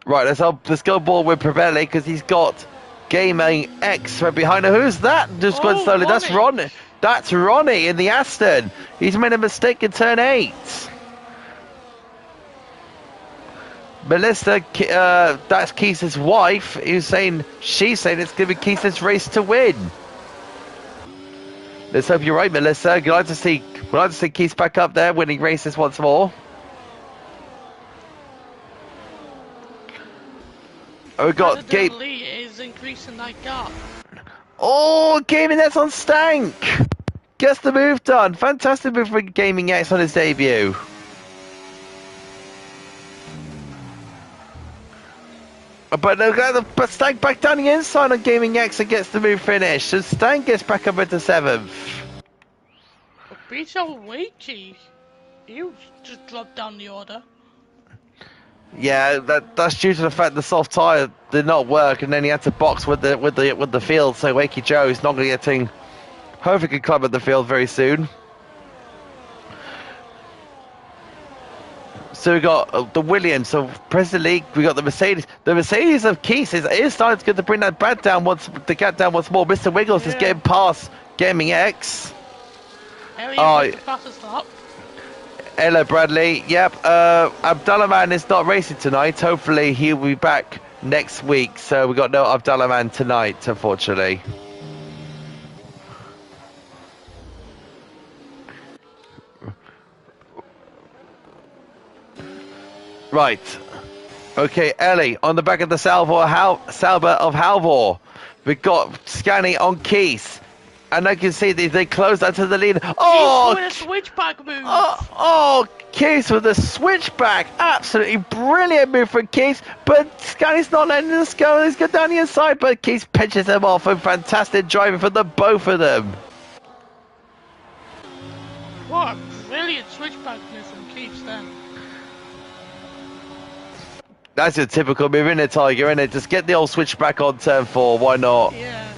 Speaker 1: Right, let's go ball with Prebelli because he's got Gaming X right behind him. Who's that? Just going slowly. Ronnie. That's Ronnie. That's Ronnie in the Aston. He's made a mistake in turn 8. Melissa, that's Keith's wife. She's saying it's going to be Keith's race to win. Let's hope you're right, Melissa. We'd like to see Keith back up there winning races once more. Oh, we got Gabe.
Speaker 2: Lee is increasing that gap.
Speaker 1: Oh, Gaming X on Stank. Gets the move done. Fantastic move for Gaming X on his debut. But Stank back down the inside on Gaming X and gets the move finished. So Stank gets back up into 7th.
Speaker 2: Peter Wakey, you just dropped down the order.
Speaker 1: Yeah, that's due to the fact the soft tyre did not work, and then he had to box with the field. So Wakey Joe is not going to get hopefully can climb at the field very soon. So we got the Williams, so President League. We got the Mercedes. The Mercedes of Keith is starting to bring that gap down once more. Mr. Wiggles is getting past Gaming X.
Speaker 2: The fastest lap.
Speaker 1: Hello, Bradley. Yep, Abdullah Man is not racing tonight. Hopefully, he'll be back next week. So we got no Abdullah Man tonight, unfortunately. Right. Okay, Ellie on the back of the Sauber of Halvor. We've got Scanny on Keith. And I can see they close that to the lead. Oh,
Speaker 2: Keith with a switchback move.
Speaker 1: Keith with a switchback. Absolutely brilliant move from Keith. But Scanny's not letting this go. He's going down the inside, but Keith pinches them off. And fantastic driving for the both of them.
Speaker 2: What a brilliant switchback move from Keith then.
Speaker 1: That's your typical move, isn't it, Tiger? Isn't it? Just get the old switch back on turn 4. Why not?
Speaker 2: Yeah.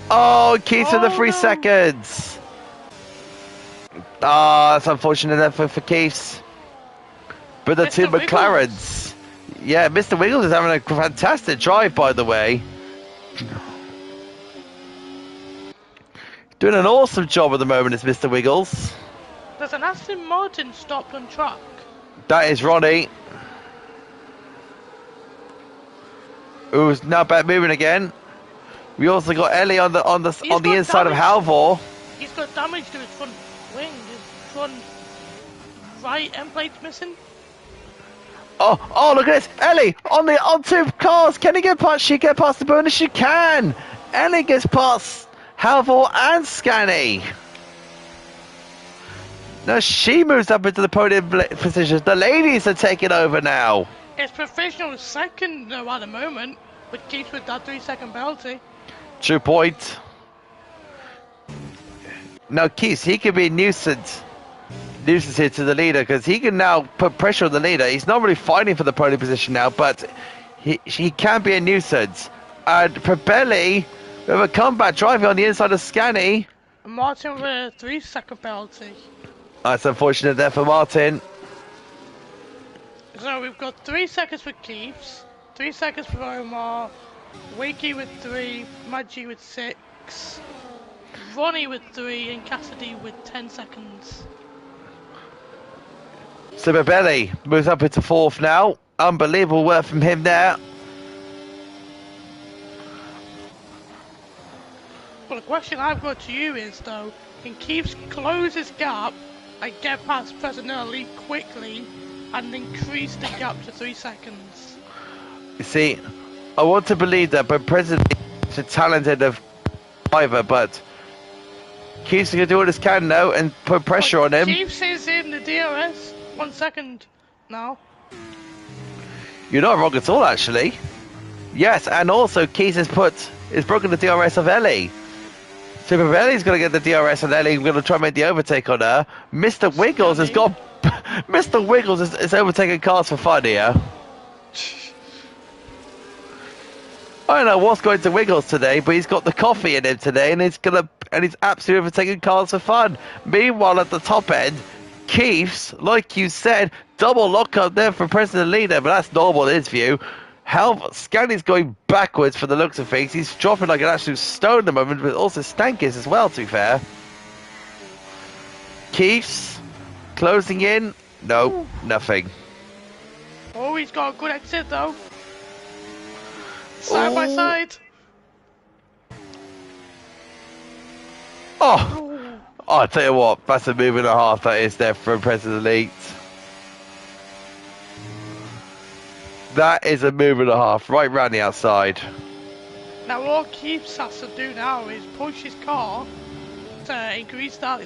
Speaker 1: Oh, Keith with the 3
Speaker 2: no.
Speaker 1: seconds. Ah, that's unfortunate there for Keiths. But the two
Speaker 2: Mr.
Speaker 1: McLarens. Yeah, Mr. Wiggles is having a fantastic drive, by the way. Doing an awesome job at the moment, is Mr. Wiggles.
Speaker 2: There's an Aston Martin stopped on track.
Speaker 1: That is Ronnie. Who's now back moving again. We also got Ellie on the inside of Halvor.
Speaker 2: He's got damage to his front wing. His front right end plate's missing.
Speaker 1: Oh, look at this. Ellie on 2 cars. Can he get past? She get past the bonus? She can. Ellie gets past Halvor and Scanny. Now she moves up into the podium position. The ladies are taking over now.
Speaker 2: It's professional second though at the moment, but keeps with that 3-second penalty.
Speaker 1: True point. Now Keith, he could be a nuisance here to the leader, because he can now put pressure on the leader. He's not really fighting for the podium position now, but he can be a nuisance. And Probelli with a comeback driving on the inside of Scanny.
Speaker 2: Martin with a 3-second penalty.
Speaker 1: That's unfortunate there for Martin.
Speaker 2: So we've got 3 seconds for Keeps, 3 seconds for Omar, Wakey with 3, Maggi with 6, Ronnie with 3, and Cassidy with 10 seconds.
Speaker 1: So Probelli moves up into 4th now. Unbelievable work from him there.
Speaker 2: Well, the question I've got to you is though, can Keeps close his gap and get past President Elite quickly and increase the gap to 3 seconds?
Speaker 1: You see, I want to believe that, but President is a talented driver, but Keith's going to do what he can now and put pressure on him.
Speaker 2: Keeps is in the DRS, 1 second now.
Speaker 1: You're not wrong at all, actually. Yes, and also Keith has broken the DRS of Ellie. So if Ellie's going to get the DRS on Ellie, we're going to try and make the overtake on her. Mr. Wiggles has got... Mr. Wiggles is overtaking cars for fun here. I don't know what's going to Wiggles today, but he's got the coffee in him today, and he's absolutely overtaking cars for fun. Meanwhile, at the top end, Keith's, like you said, double lockup there for President Leader, but that's normal in his view. Scanny's going backwards for the looks of things. He's dropping like an absolute stone at the moment, but also Stankies as well, to be fair. Keith's closing in. No, nothing.
Speaker 2: Oh, he's got a good exit though. Side by side.
Speaker 1: Oh, I'll tell you what, that's a move and a half that is there for President Elite. That is a move and a half, right round the outside.
Speaker 2: Now all Keeps has to do now is push his car to increase that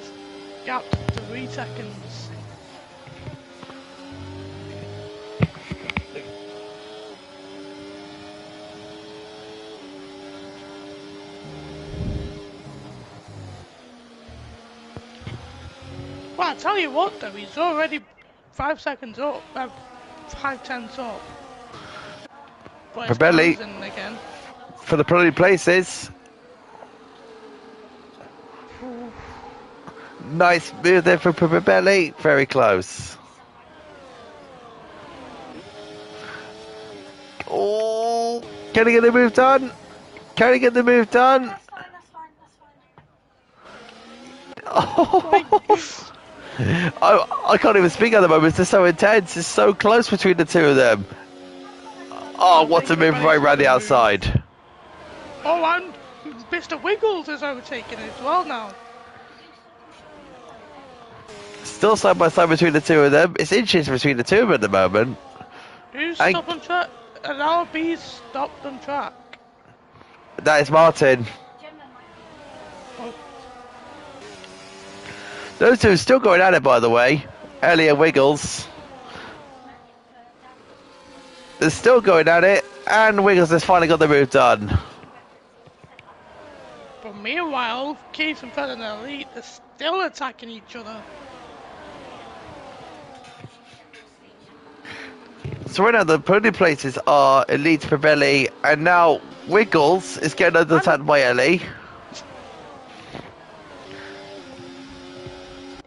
Speaker 2: gap to 3 seconds. Well, I tell you what though, he's already 5 seconds up, 5/10 up.
Speaker 1: For Belly,
Speaker 2: again.
Speaker 1: For the early places. Nice move there for Belly, very close. Oh, can he get the move done? Can he get the move done?
Speaker 3: That's fine.
Speaker 1: Oh. I can't even speak at the moment. It's just so intense. It's so close between the two of them. Oh, what a move right around the outside.
Speaker 2: Oh, and Mr. Wiggles is overtaking it as well now.
Speaker 1: Still side by side between the two of them. It's inches between the two of them at the moment.
Speaker 2: Who's stopped on track? An RB's stopped on track.
Speaker 1: That is Martin.
Speaker 2: Oh.
Speaker 1: Those two are still going at it, by the way. Ellie and Wiggles. They're still going at it, and Wiggles has finally got the move done.
Speaker 2: But meanwhile, Keith and President Elite are still attacking each other.
Speaker 1: So right now the podium places are Elite, Pirelli, and now Wiggles is getting under attack by Ellie.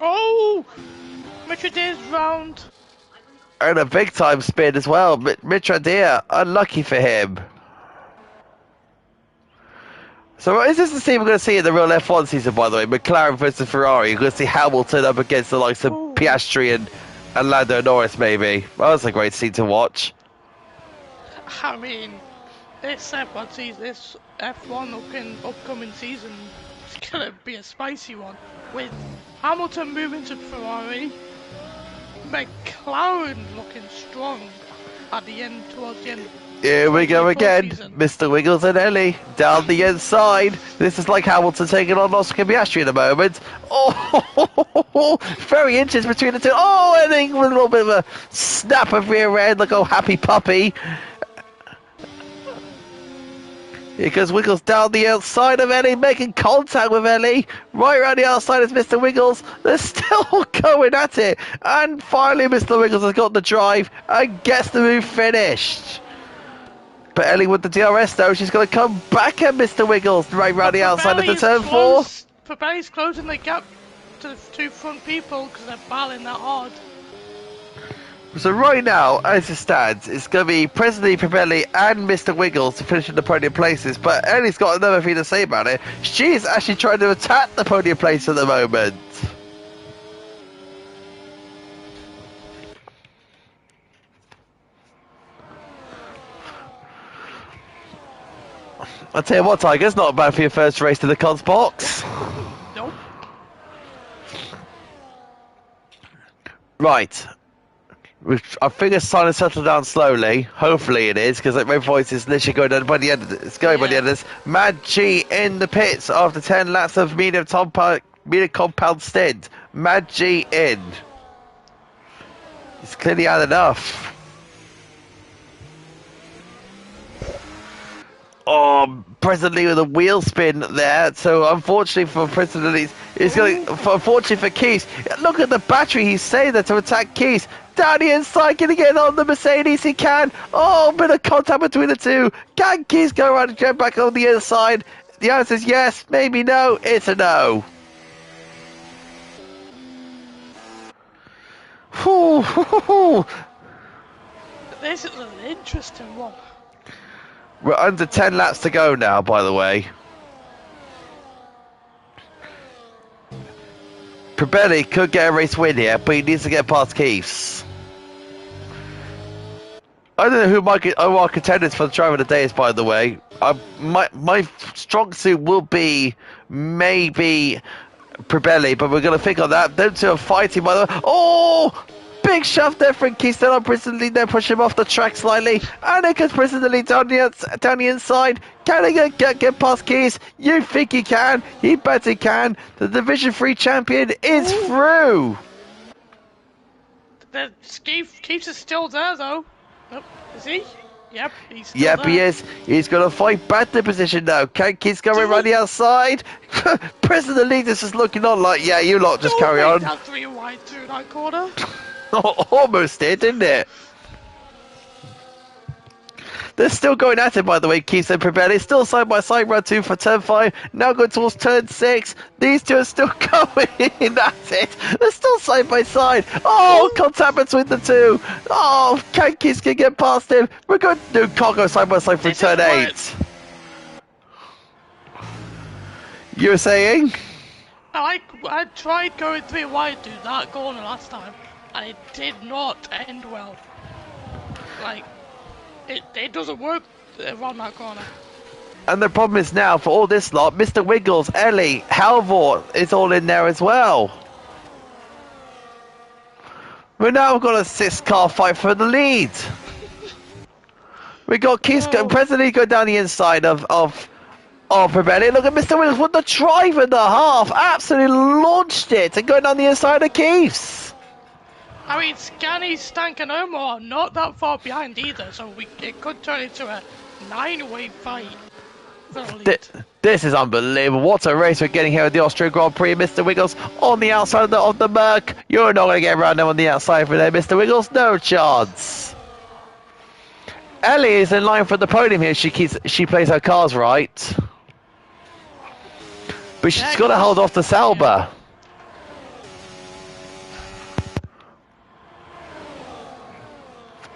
Speaker 2: Oh! Mitrade's round.
Speaker 1: And a big time spin as well. Mitradia, unlucky for him. So is this the scene we're going to see in the real F1 season, by the way? McLaren versus Ferrari. You're going to see Hamilton up against the likes of Piastri and Lando Norris, maybe. Well, that's a great scene to watch.
Speaker 2: I mean, this F1 upcoming season is going to be a spicy one. With Hamilton moving to Ferrari, McLaren looking strong at the end, towards the end.
Speaker 1: Here we go again,
Speaker 2: season.
Speaker 1: Mr. Wiggles and Ellie down the inside. This is like Hamilton taking on Oscar Piastri in a moment. Oh, very inches between the two. Oh, and then with a little bit of a snap of rear end, like a happy puppy. Here goes Wiggles down the outside of Ellie, making contact with Ellie. Right around the outside is Mr. Wiggles. They're still going at it. And finally, Mr. Wiggles has got the drive and gets the move finished. But Ellie with the DRS though, she's going to come back at Mr. Wiggles right round the outside of the turn 4.
Speaker 2: Pirelli's closing the gap to the two front people because they're battling that hard.
Speaker 1: So right now, as it stands, it's going to be Presley, Pirelli and Mr. Wiggles to finish in the podium places. But Ellie's got another thing to say about it. She's actually trying to attack the podium place at the moment. I'll tell you what, Tiger, it's not bad for your first race to the cons box.
Speaker 2: Nope.
Speaker 1: Right. I think it's time to settle down slowly. Hopefully it is, because my voice is literally going down by the end of this. It's going by the end of this. Mad G in the pits after 10 laps of medium compound stint. Mad G in. He's clearly had enough. Oh, President Lee with a wheel spin there. So unfortunately for President Lee, unfortunately for Keith. Look at the battery. He's saying that to attack Keith. Down the inside, can he get on the Mercedes? He can. Oh, bit of contact between the two. Can Keith go around and get back on the inside? The answer is yes, maybe no. It's a no.
Speaker 2: This is an interesting one.
Speaker 1: We're under 10 laps to go now, by the way. Probelli could get a race win here, but he needs to get past Keiths. I don't know who our contenders for the driver of the day is, by the way. My strong suit will be maybe Probelli, but we're going to think on that. Them two are fighting, by the way. Oh! Big shove there from Keystone on Prison Lee. They push him off the track slightly. And it goes Prison Lee down the inside. Can he get past Keys? You think he can? He bet he can. The Division 3 champion is through.
Speaker 2: Keeps is still there, though. Oh, is he? Yep, he's still there.
Speaker 1: He is. He's going to fight back the position now. Can Keys go around the outside? Prison Lee, this is looking on like, yeah, you lot just carry on.
Speaker 2: That 3 wide through that corner.
Speaker 1: Almost did, didn't it? They're still going at it, by the way, Keith and Probelli. Still side by side, round 2 for turn 5. Now going towards turn 6. These two are still going at it. They're still side by side. Oh, contact between the two. Oh, Keith can get past him. We're going to do cargo side by side for turn 8. You were saying?
Speaker 2: I tried going 3 wide through that corner last time. And it did not end well. Like, it doesn't work around that corner.
Speaker 1: And the problem is now, for all this lot, Mr. Wiggles, Ellie, Halvor is all in there as well. We're now got a 6-car fight for the lead. We got Keith presently go down the inside of Probelli. Look at Mr. Wiggles with the drive and a half. Absolutely launched it and going down the inside of Keith's.
Speaker 2: I mean, Scanny, Stank and Omar are not that far behind either, so it could turn into a 9-way fight for the lead.
Speaker 1: This is unbelievable. What a race we're getting here at the Austrian Grand Prix. Mr. Wiggles on the outside of the Merc. You're not going to get around them on the outside for there, Mr. Wiggles. No chance. Ellie is in line for the podium here. She plays her cards right. But she's got to hold off the Sauber.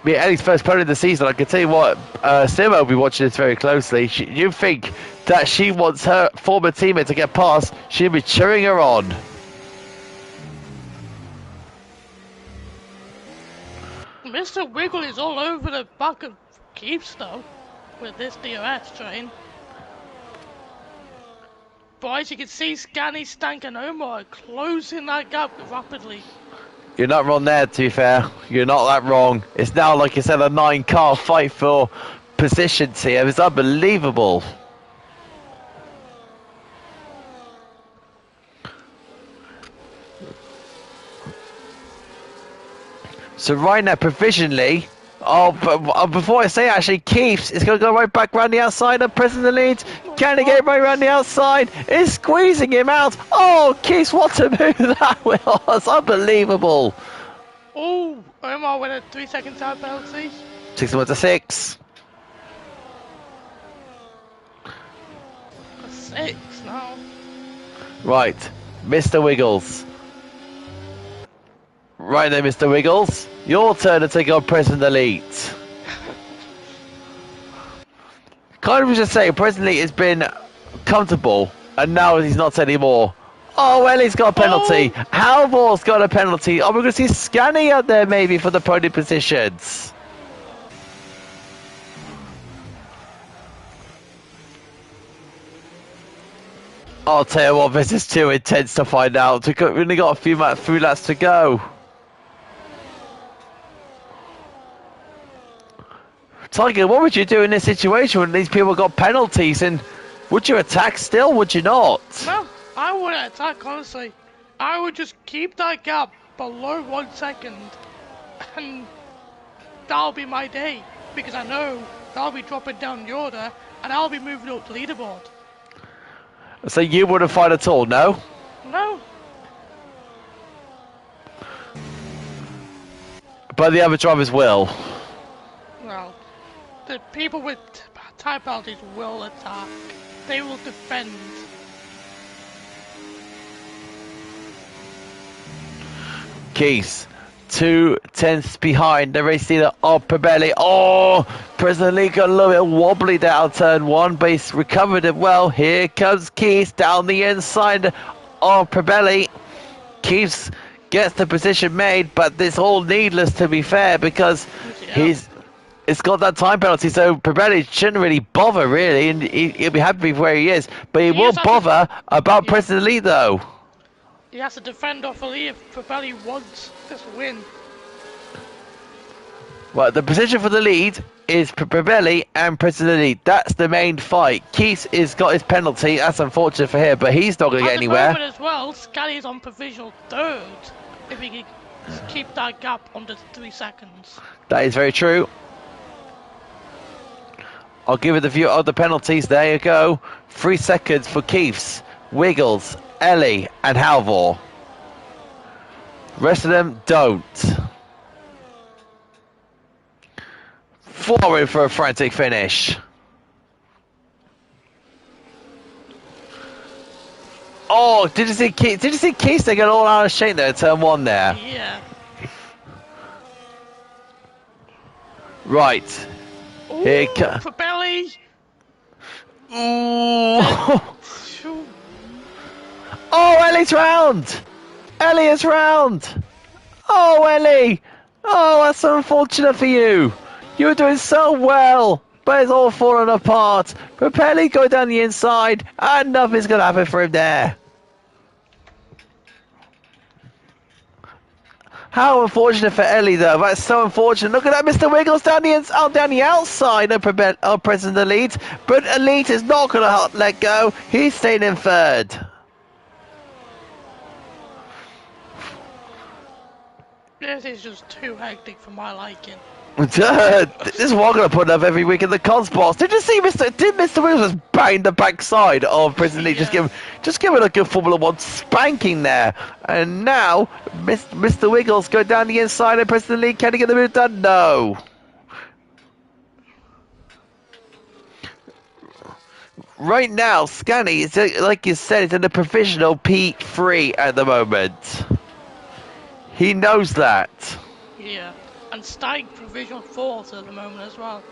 Speaker 1: Yeah, Ellie's first podium of the season. I can tell you what, Simo will be watching this very closely. You think that she wants her former teammate to get past, she'll be cheering her on.
Speaker 2: Mr. Wiggle is all over the back of Keeps though, with this DRS train. But as you can see, Scanny, Stank and Omar are closing that gap rapidly.
Speaker 1: You're not wrong there, to be fair. You're not that wrong. It's now, like you said, a 9-car fight for positions here. It's unbelievable. So right now, provisionally, but before I say actually, Keeps is going to go right back around the outside and pressing the lead. Can he get right around the outside? Is squeezing him out. Oh, Keeps, what a move that was. Unbelievable.
Speaker 2: Oh, Omar with a 3-second time penalty.
Speaker 1: 61 to 6.
Speaker 2: A 6 now.
Speaker 1: Right, Mr. Wiggles. Right then, Mr. Wiggles. Your turn to take on President Elite. Kind of just say, President Elite has been comfortable, and now he's not anymore. Oh, well, he's got a penalty. Oh. Halvor's got a penalty. Oh, we're going to see Scanny out there maybe for the podium positions. I'll tell you what, this is too intense to find out. We've only got a few laps to go. Tiger, what would you do in this situation when these people got penalties? And would you attack still? Would you not?
Speaker 2: No, I wouldn't attack, honestly. I would just keep that gap below 1 second. And that'll be my day. Because I know that'll be dropping down the order. And I'll be moving up the leaderboard.
Speaker 1: So you wouldn't fight at all, no?
Speaker 2: No.
Speaker 1: But the other drivers will.
Speaker 2: Well, the people with time penalties will attack. They will defend.
Speaker 1: Keith, 2/10 behind the race leader of Probelli. Oh, President Lee got a little bit wobbly down turn 1, but he's recovered it well. Here comes Keith down the inside of Probelli. Keith gets the position made, but it's all needless to be fair because it's got that time penalty, so Probelli shouldn't really bother really, and he'll be happy with where he is, but he will bother about President Lee though.
Speaker 2: He has to defend off Ali if Probelli wants this win.
Speaker 1: Well, the position for the lead is Probelli and President Lee. That's the main fight. Keith has got his penalty. That's unfortunate for him, but he's not going to get anywhere.
Speaker 2: At the moment as well, Scally is on provisional 3rd if he can keep that gap under 3 seconds.
Speaker 1: That is very true. I'll give it the view of the penalties. There you go. 3 seconds for Keiths, Wiggles, Ellie and Halvor. Rest of them don't. 4 in for a frantic finish. Oh, did you see Keith? Did you see Keith? They got all out of shape there, turn 1 there.
Speaker 2: Yeah.
Speaker 1: Right.
Speaker 2: Ooh,
Speaker 1: Here
Speaker 2: Probelli.
Speaker 1: Ooh. Oh, Ellie's round! Ellie is round! Oh, Ellie! Oh, that's so unfortunate for you. You were doing so well, but it's all falling apart. Probelli go down the inside, and nothing's going to happen for him there. How unfortunate for Ellie, though. That's so unfortunate. Look at that, Mr. Wiggles down the outside of President Elite, but Elite is not going to let go. He's staying in 3rd.
Speaker 2: This is just too hectic for my liking.
Speaker 1: This is what I'm going to put up every week in the cons box. Did you see Mr. Williams just bang the backside of President Lee?
Speaker 2: Yeah.
Speaker 1: Just give it a good Formula 1 spanking there. And now, Mr. Wiggles go down the inside of President Lee. Can he get the move done? No. Right now, Scanny is, like you said, it's in the provisional P3 at the moment. He knows that.
Speaker 2: Yeah. And Steig provisional 4th at the moment as well.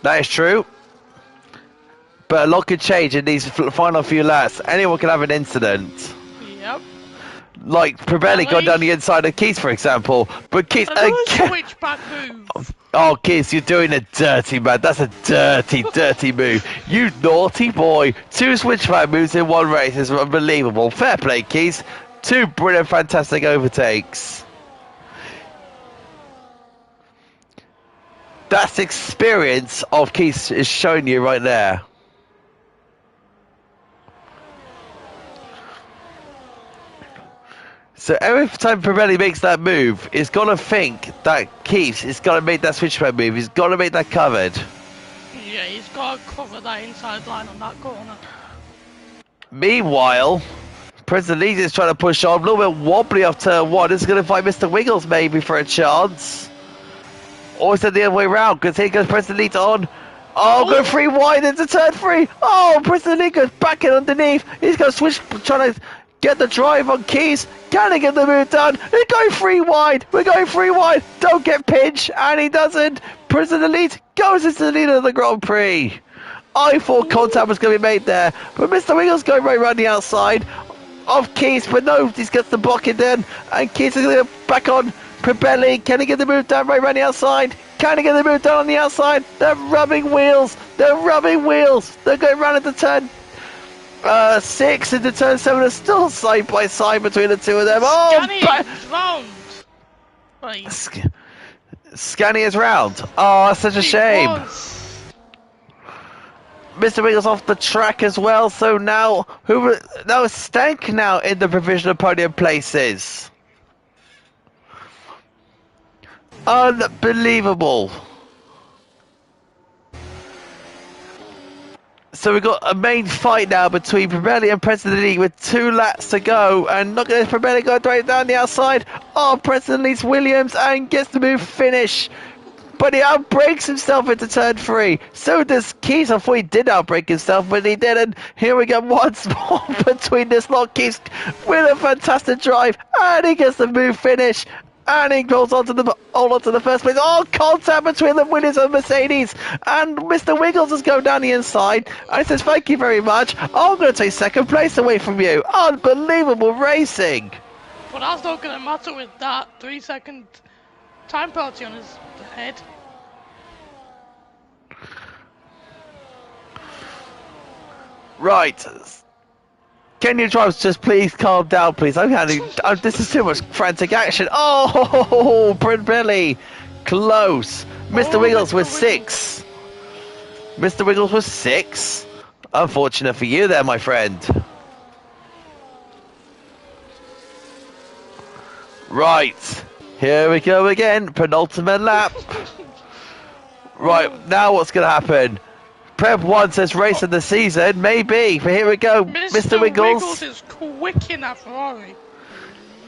Speaker 1: That is true. But a lot could change in these final few laps. Anyone can have an incident.
Speaker 2: Yep.
Speaker 1: Like Probelli going down the inside of Keith, for example. But Keith
Speaker 2: Another
Speaker 1: again.
Speaker 2: switchback move.
Speaker 1: Oh, Keith, you're doing a dirty man. That's a dirty, dirty move. You naughty boy. 2 switchback moves in 1 race is unbelievable. Fair play, Keith. 2 brilliant, fantastic overtakes. That's experience of Keith is showing you right there. So every time Pirelli makes that move, he's got to think that Keith is going to make that switchback move. He's got to make that covered.
Speaker 2: Yeah, he's got to cover that inside line on that corner.
Speaker 1: Meanwhile, President Leeds is trying to push on. A little bit wobbly off turn 1. This is going to find Mr. Wiggles maybe for a chance. Or is it the other way around? Because here goes President Leeds on. Oh, go 3 wide into turn 3. Oh, President Leeds goes back in underneath. He's going to switch, trying to get the drive on Keys. Can he get the move done? He's going 3 wide. We're going 3 wide. Don't get pinched. And he doesn't. President Leeds goes into the lead of the Grand Prix. I thought contact was going to be made there. But Mr. Wiggles going right around the outside of Keys. But no, he gets the blocking then. And Keys is going to back on Probelli. Can he get the move down right around the outside? Can he get the move down on the outside? They're rubbing wheels. They're rubbing wheels. They're going round into turn 6 into turn 7. They're still side by side between the two of them.
Speaker 2: Oh, round. Right.
Speaker 1: Scanny is round. Oh, that's such a shame. Mr. Wiggles off the track as well. So now, now Stank now in the provisional podium places. Unbelievable. So we've got a main fight now between Probelli and President Lee with 2 laps to go. And look at this, Probelli going right down the outside. Oh, President Lee's Williams and gets the move finish. But he outbrakes himself into turn 3. So does Keys. I thought he did outbrake himself, but he didn't. Here we go once more between this lot. Keys with a fantastic drive. And he gets the move finish. And he goes onto the first place. Oh, contact between the Williams and Mercedes. And Mr. Wiggles is going down the inside. And he says, thank you very much. I'm going to take 2nd place away from you. Unbelievable racing.
Speaker 2: But that's not going to matter with that 3-second time penalty on his head.
Speaker 1: Right. Can you drivers just please calm down, please? This is too much frantic action. Oh, Probelli, close. Mr. Wiggles with 6. Mr. Wiggles with 6. Unfortunate for you there, my friend. Right. Here we go again. Penultimate lap. Right, now what's going to happen? Prep 1 says race of the season, maybe, but here we go, Mr. Wiggles
Speaker 2: is quick in that Ferrari.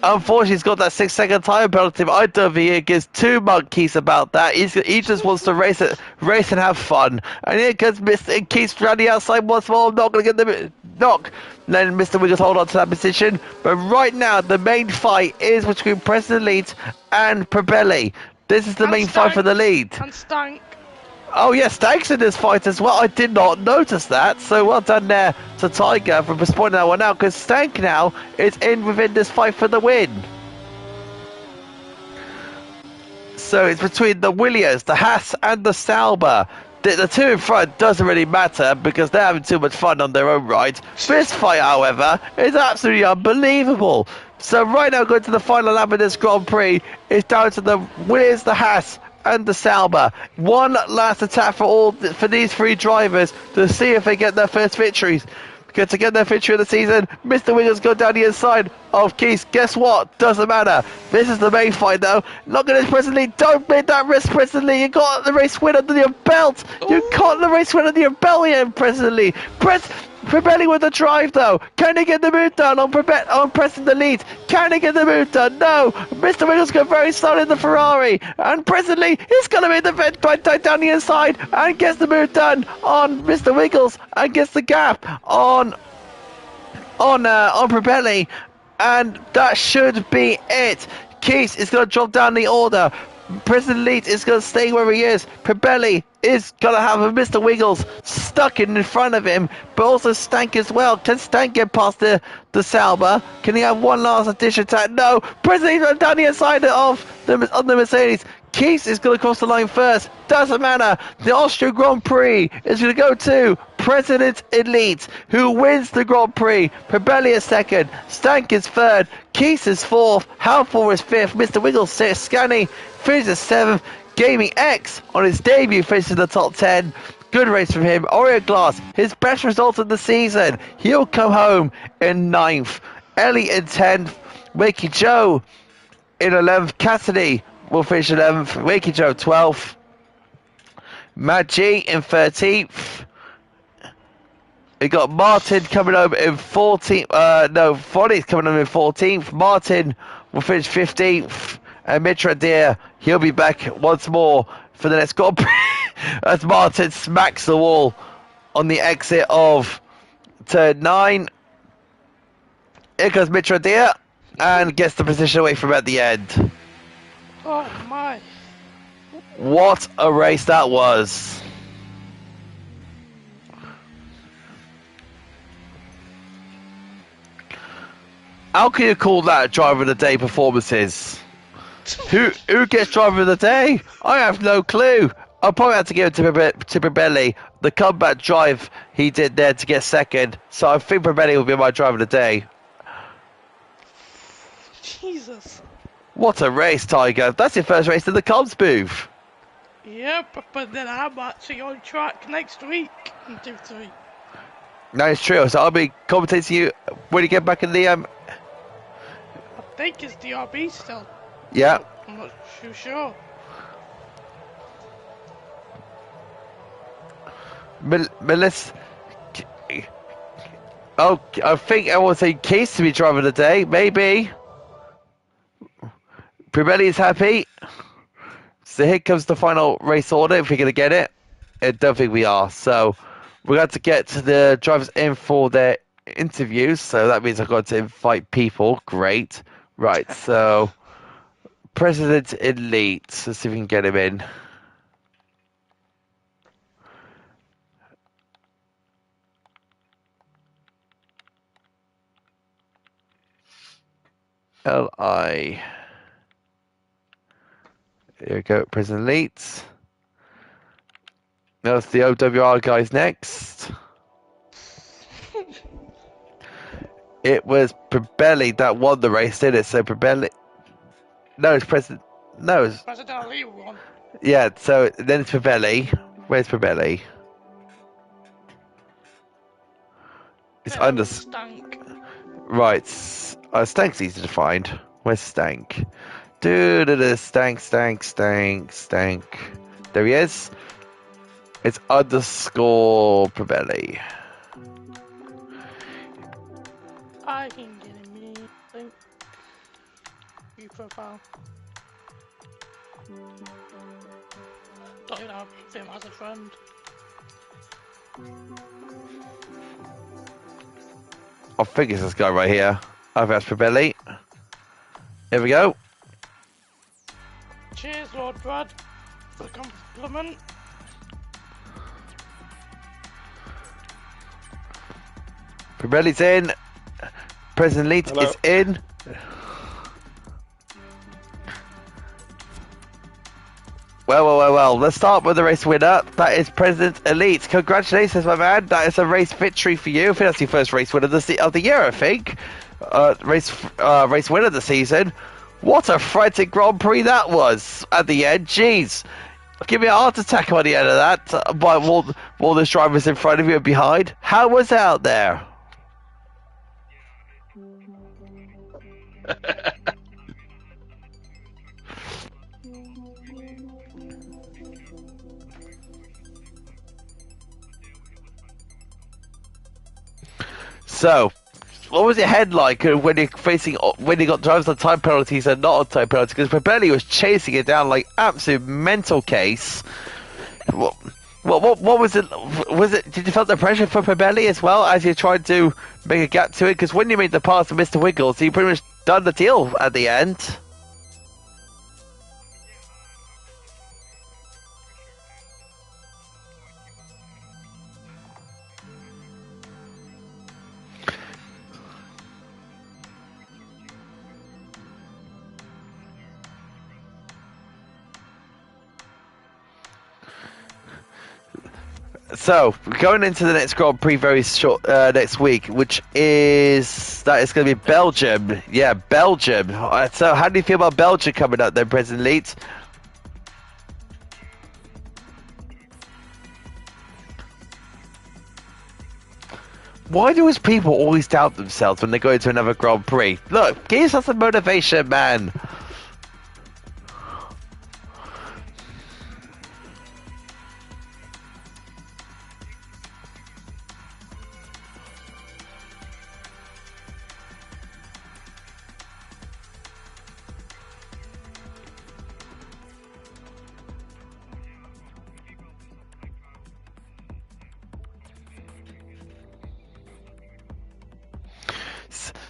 Speaker 1: Unfortunately, he's got that 6-second time penalty, but I don't think he gives 2 monkeys about that. He just wants to race and have fun. And here comes Mr. Keith around the outside once more. I'm not going to get the knock. Then Mr. Wiggles hold on to that position. But right now, the main fight is between President Leeds and Probelli. This is the main fight for the lead.
Speaker 2: And Stank.
Speaker 1: Oh yes, Stank's in this fight as well. I did not notice that. So well done there to Tiger for pointing that one out, because Stank now is in within this fight for the win. So it's between the Williams, the Haas and the Sauber. The 2 in front doesn't really matter because they're having too much fun on their own right. This fight, however, is absolutely unbelievable. So right now, going to the final lap of this Grand Prix, it's down to the Williams, the Haas and the Sauber. One last attack for these 3 drivers to see if they get their first victories. Because to get their victory of the season, Mr. Wiggles go down the inside of Keith. Guess what? Doesn't matter. This is the main fight though. Look at this, President Lee. Don't make that risk, President Lee. You got the race win under your belt. You got the race win under your belt here, President Lee. Probelli with the drive though. Can he get the move done on pressing the lead? Can he get the move done? No. Mr. Wiggles got very slow in the Ferrari, and presently he's going to be the vent down the inside and gets the move done on Mr. Wiggles and gets the gap on Probelli, and that should be it. Keys is going to drop down the order. President Leeds is going to stay where he is. Probelli is going to have a Mr. Wiggles stuck in front of him, but also Stank as well. Can Stank get past the Sauber? Can he have one last addition attack? No. President Leeds down the inside of the Mercedes. Keys is going to cross the line first. Doesn't matter. The Austrian Grand Prix is going to go to President Elite, who wins the Grand Prix. Probelli is second. Stank is third. Keys is fourth. Halfor is fifth. Mr. Wiggles sixth. Scani finishes seventh. Gaming X on his debut finishes in the top 10. Good race from him. Oreo Glass, his best result of the season. He'll come home in 9th. Ellie in 10th. Wakey Joe in 11th. Cassidy will finish 11th. Wakey Joe 12th. Matt G in 13th. We got Martin coming over in 14th. Fonny's coming over in 14th. Martin will finish 15th. And Mitra Deer, he'll be back once more for the next Grand Prix as Martin smacks the wall on the exit of turn 9. Here comes Mitra Deer and gets the position away from at the end.
Speaker 2: Oh my.
Speaker 1: What a race that was. How can you call that driver of the day performances? Who gets driver of the day? I have no clue. I'll probably have to give it to Probelli. The comeback drive he did there to get second. So I think Probelli will be my driver of the day.
Speaker 2: Jesus.
Speaker 1: What a race, Tiger. That's your first race in the comms booth.
Speaker 2: Yep, but then I'm actually on track next week in Div 3.
Speaker 1: That is true. So I'll be commentating you when you get back in the
Speaker 2: I think it's DRB still.
Speaker 1: Yeah.
Speaker 2: I'm not too sure.
Speaker 1: Melissa. Oh, I think I will say Case to be driver of the day. Maybe. Probelli is happy. So here comes the final race order. If we're going to get it, I don't think we are. So we got to get the drivers in for their interviews. So that means I've got to invite people. Great. Right. So. President Elite. Let's see if we can get him in. LI. Here we go, President Elite. That's the OWR guys next. It was Probelli that won the race, didn't it? So Probelli. No, it's President. No, it's
Speaker 2: President Ali won.
Speaker 1: Yeah. So then it's Probelli. Where's Probelli? It's under.
Speaker 2: Stank.
Speaker 1: Right. Stank's easy to find. Where's Stank? Stank. There he is. It's underscore Probelli.
Speaker 2: I can get him in. Think. View profile. Don't even have him as a friend.
Speaker 1: I think it's this guy right here. I think that's Probelli. Here we go.
Speaker 2: Cheers, Lord Brad, for the compliment.
Speaker 1: Probelli's in. President Leeds is in. Well. Let's start with the race winner. That is President Elite. Congratulations, my man. That is a race victory for you. I think that's your first race winner of the year, I think. Race winner of the season. What a frantic Grand Prix that was at the end. Jeez. Give me a heart attack by the end of that. By all the drivers in front of you and behind. How was it out there? So, what was your head like when you got drivers on time penalties and not on time penalties? Because Prebelli was chasing it down like absolute mental case. What was it? Did you feel the pressure for Prebelli as well as you tried to make a gap to it? Because when you made the pass to Mr. Wiggles, you pretty much done the deal at the end. So, going into the next Grand Prix very short next week, which is going to be Belgium. Yeah, Belgium. So, how do you feel about Belgium coming up then, President Leeds? Why do his people always doubt themselves when they go into another Grand Prix? Look, give yourself some motivation, man.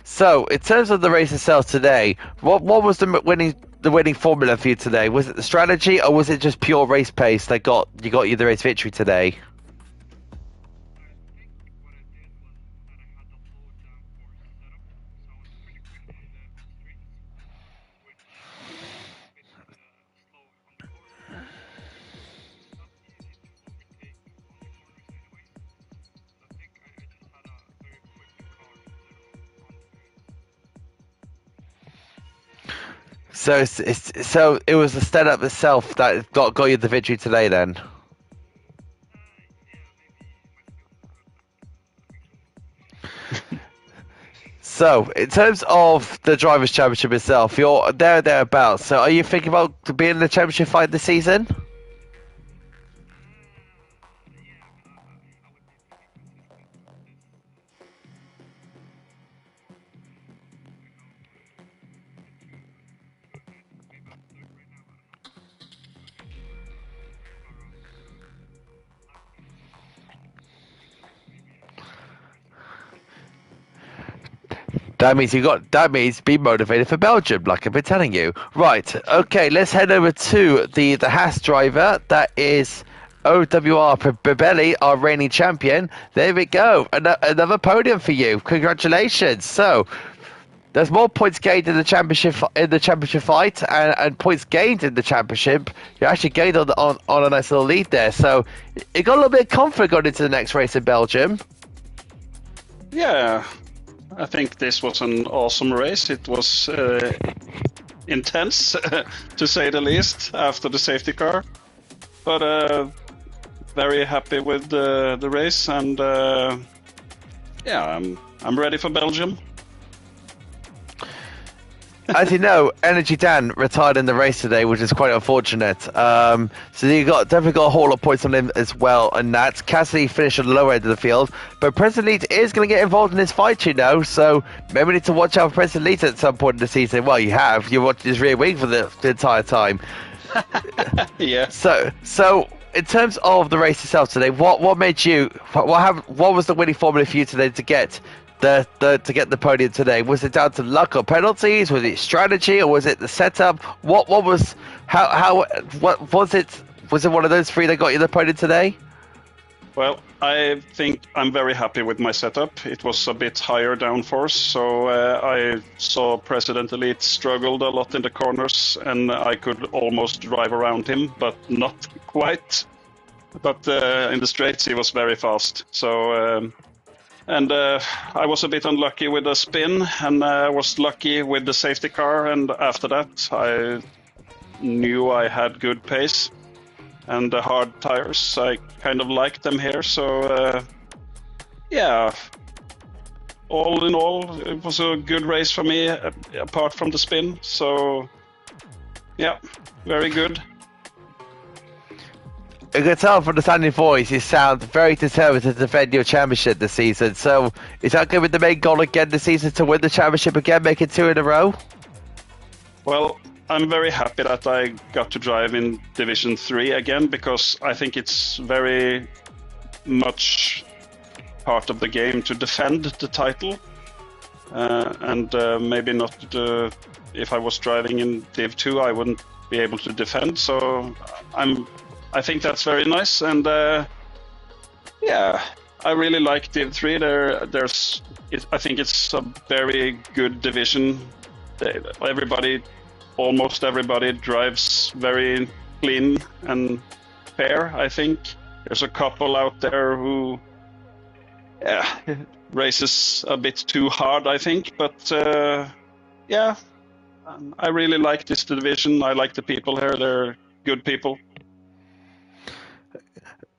Speaker 1: So, in terms of the race itself today, what was the winning formula for you today? Was it the strategy, or was it just pure race pace that got you the race victory today? So, so it was the setup itself that got you the victory today, then. So, in terms of the Drivers' Championship itself, you're thereabouts. So, are you thinking about being in the championship fight this season? That means be motivated for Belgium, like I've been telling you. Right, okay, let's head over to the Haas driver. That is OWR Prebelli, our reigning champion. There we go. Another podium for you. Congratulations. So there's more points gained in the championship fight and points gained in the championship. You actually gained on a nice little lead there. So it got a little bit of comfort going into the next race in Belgium.
Speaker 4: Yeah. I think this was an awesome race. It was intense, to say the least, after the safety car. But very happy with the race, and yeah, I'm ready for Belgium.
Speaker 1: As you know, Energy Dan retired in the race today, which is quite unfortunate. So you definitely got a whole lot of points on him as well. And that Cassidy finished on the lower end of the field, but President Leeds is going to get involved in this fight, you know. So maybe we need to watch out for President Leeds at some point in the season. Well, you watched his rear wing for the entire time.
Speaker 4: Yeah.
Speaker 1: So in terms of the race itself today, what made you? What was the winning formula for you today to get to get the podium today? Was it down to luck or penalties? Was it strategy, or was it the setup? What was what was it? Was it one of those three that got you the podium today?
Speaker 4: Well, I think I'm very happy with my setup. It was a bit higher downforce, so I saw President Elite struggled a lot in the corners, and I could almost drive around him, but not quite. But in the straights, he was very fast. So. I was a bit unlucky with the spin, and I was lucky with the safety car, and after that I knew I had good pace, and the hard tires, I kind of liked them here, so yeah, all in all, it was a good race for me, apart from the spin, so yeah, very good.
Speaker 1: I can tell from the sound of your voice, you sound very determined to defend your championship this season. So, is that going to be the main goal again this season, to win the championship again, make it 2 in a row?
Speaker 4: Well, I'm very happy that I got to drive in Division 3 again, because I think it's very much part of the game to defend the title. And maybe not, if I was driving in Div 2, I wouldn't be able to defend. So I think that's very nice, and yeah, I really like Div 3. I think it's a very good division. Almost everybody drives very clean and fair. I think there's a couple out there who races a bit too hard, I think, but yeah, I really like this division. I like the people here. They're good people.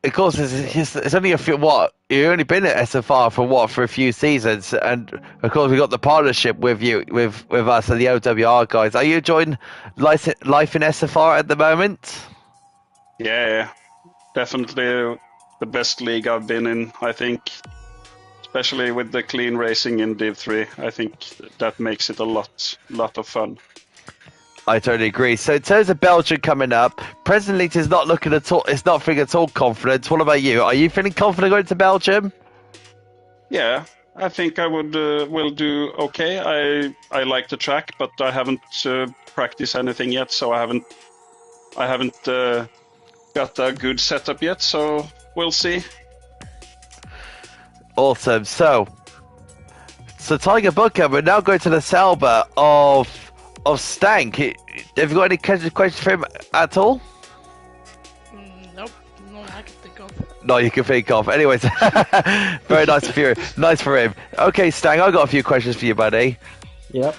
Speaker 1: Of course, it's only a few. You've only been at SFR for a few seasons, and of course we got the partnership with you, with us and the OWR guys. Are you enjoying life in SFR at the moment?
Speaker 4: Yeah, definitely the best league I've been in, I think. Especially with the clean racing in Div 3, I think that makes it a lot of fun.
Speaker 1: I totally agree. So in terms of Belgium coming up, President Leach is not looking at all. It's not feeling at all confident. What about you? Are you feeling confident going to Belgium?
Speaker 4: Yeah, I think I will do okay. I like the track, but I haven't practiced anything yet, so I haven't got a good setup yet. So we'll see.
Speaker 1: Awesome. So Tiger Booker, we're now going to the Sauber of Stank. Have you got any questions for him at all?
Speaker 2: Nope, no, I can think of.
Speaker 1: No, you can think of. Anyways, very nice of you. Nice for him. Okay, Stang, I've got a few questions for you, buddy.
Speaker 3: Yep.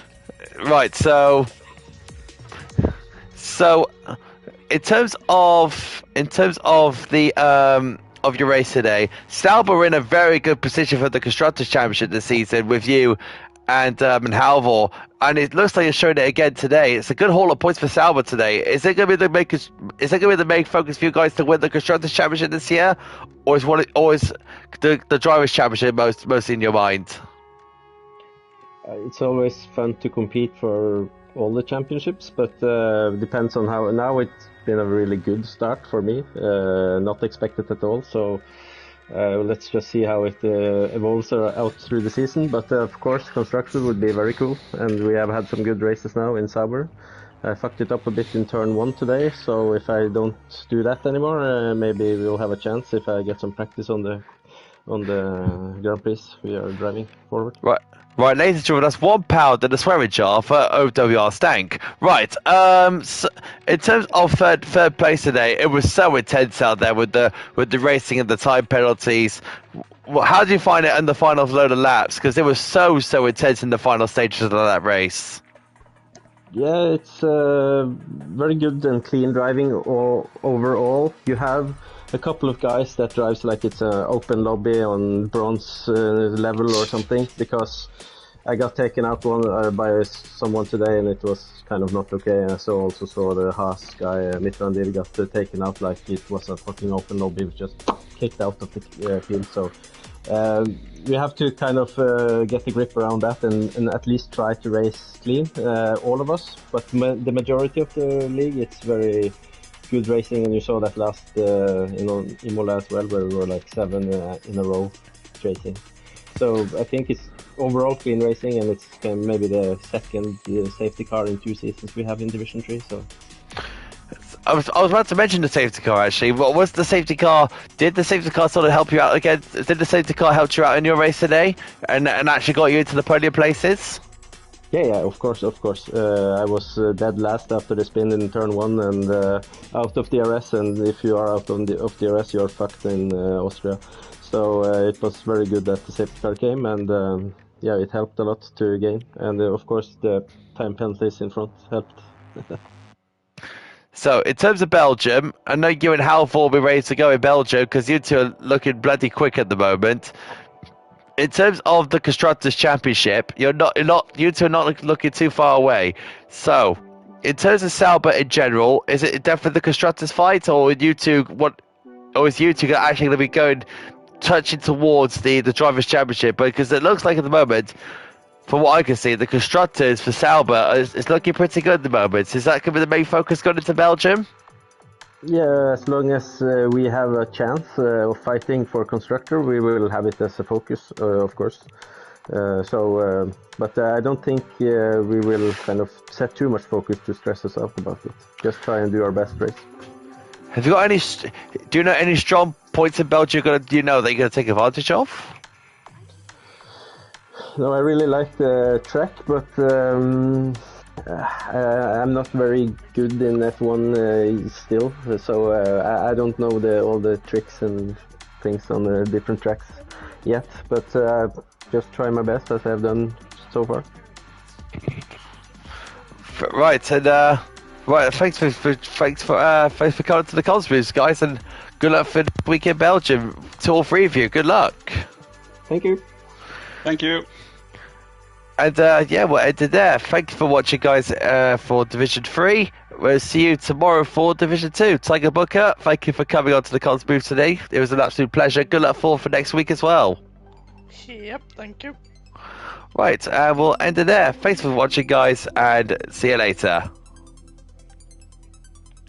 Speaker 1: Right, so in terms of the of your race today, Sauber were in a very good position for the Constructors' Championship this season with you and Halvor, and it looks like you're showing it again today. It's a good haul of points for Sauber today. Is it going to be the main focus for you guys to win the Constructors' Championship this year, or is the Drivers' Championship mostly in your mind?
Speaker 3: It's always fun to compete for all the championships, but depends on how. Now it's been a really good start for me, not expected at all. So let's just see how it evolves out through the season. But of course, constructor would be very cool, and we have had some good races now in Sauber. I fucked it up a bit in turn 1 today, so if I don't do that anymore, maybe we'll have a chance if I get some practice on the Grand Prix we are driving forward.
Speaker 1: Right, ladies and gentlemen, that's £1 and a swearing jar for OWR Stank. Right, so in terms of third place today, it was so intense out there with the racing and the time penalties. How do you find it in the final load of laps? Because it was so intense in the final stages of that race.
Speaker 3: Yeah, it's very good and clean driving overall. You have a couple of guys that drives like it's an open lobby on bronze level or something, because I got taken out by someone today and it was kind of not okay. I also saw the Haas guy, Mitrandir, got taken out like it was a fucking open lobby, was just kicked out of the field. So we have to kind of get the grip around that and at least try to race clean, all of us. But the majority of the league, it's very good racing, and you saw that last Imola as well, where we were like 7 in a row racing. So I think it's overall clean racing, and it's maybe the second safety car in 2 seasons we have in Division 3. So
Speaker 1: I was about to mention the safety car actually. What was the safety car? Did the safety car sort of help you out again? Did the safety car help you out in your race today, and actually got you into the podium places?
Speaker 3: Yeah, of course. I was dead last after the spin in turn 1 and out of DRS, and if you are out of DRS, you're fucked in Austria. So it was very good that the safety car came, and yeah, it helped a lot to gain. And of course, the time penalties in front helped.
Speaker 1: So, in terms of Belgium, I know you and Halvor will be ready to go in Belgium because you two are looking bloody quick at the moment. In terms of the Constructors' Championship, you two are not looking too far away. So, in terms of Sauber in general, is it definitely the Constructors' fight, or you two or is you two actually going to be touching towards the Drivers' Championship? Because it looks like at the moment, from what I can see, the constructors for Sauber is looking pretty good at the moment. Is that going to be the main focus going into Belgium?
Speaker 3: Yeah, as long as we have a chance of fighting for constructor, we will have it as a focus, of course. But I don't think we will kind of set too much focus to stress us out about it. Just try and do our best race.
Speaker 1: Have you got any? Do you know any strong points in Belgium? That you're going to take advantage of?
Speaker 3: No, I really like the track, but I'm not very good in F1 still, so I don't know all the tricks and things on the different tracks yet. But just try my best as I've done so far.
Speaker 1: Right, and right. Thanks for coming to the Cosmos, guys, and good luck for the week in Belgium to all three of you. Good luck.
Speaker 3: Thank you.
Speaker 4: Thank you.
Speaker 1: And yeah, we'll end it there. Thank you for watching, guys, for Division 3. We'll see you tomorrow for Division 2. Tiger Booker, thank you for coming on to the Cons booth today. It was an absolute pleasure. Good luck for next week as well.
Speaker 2: Yep, thank you.
Speaker 1: Right, we'll end it there. Thanks for watching, guys, and see you later.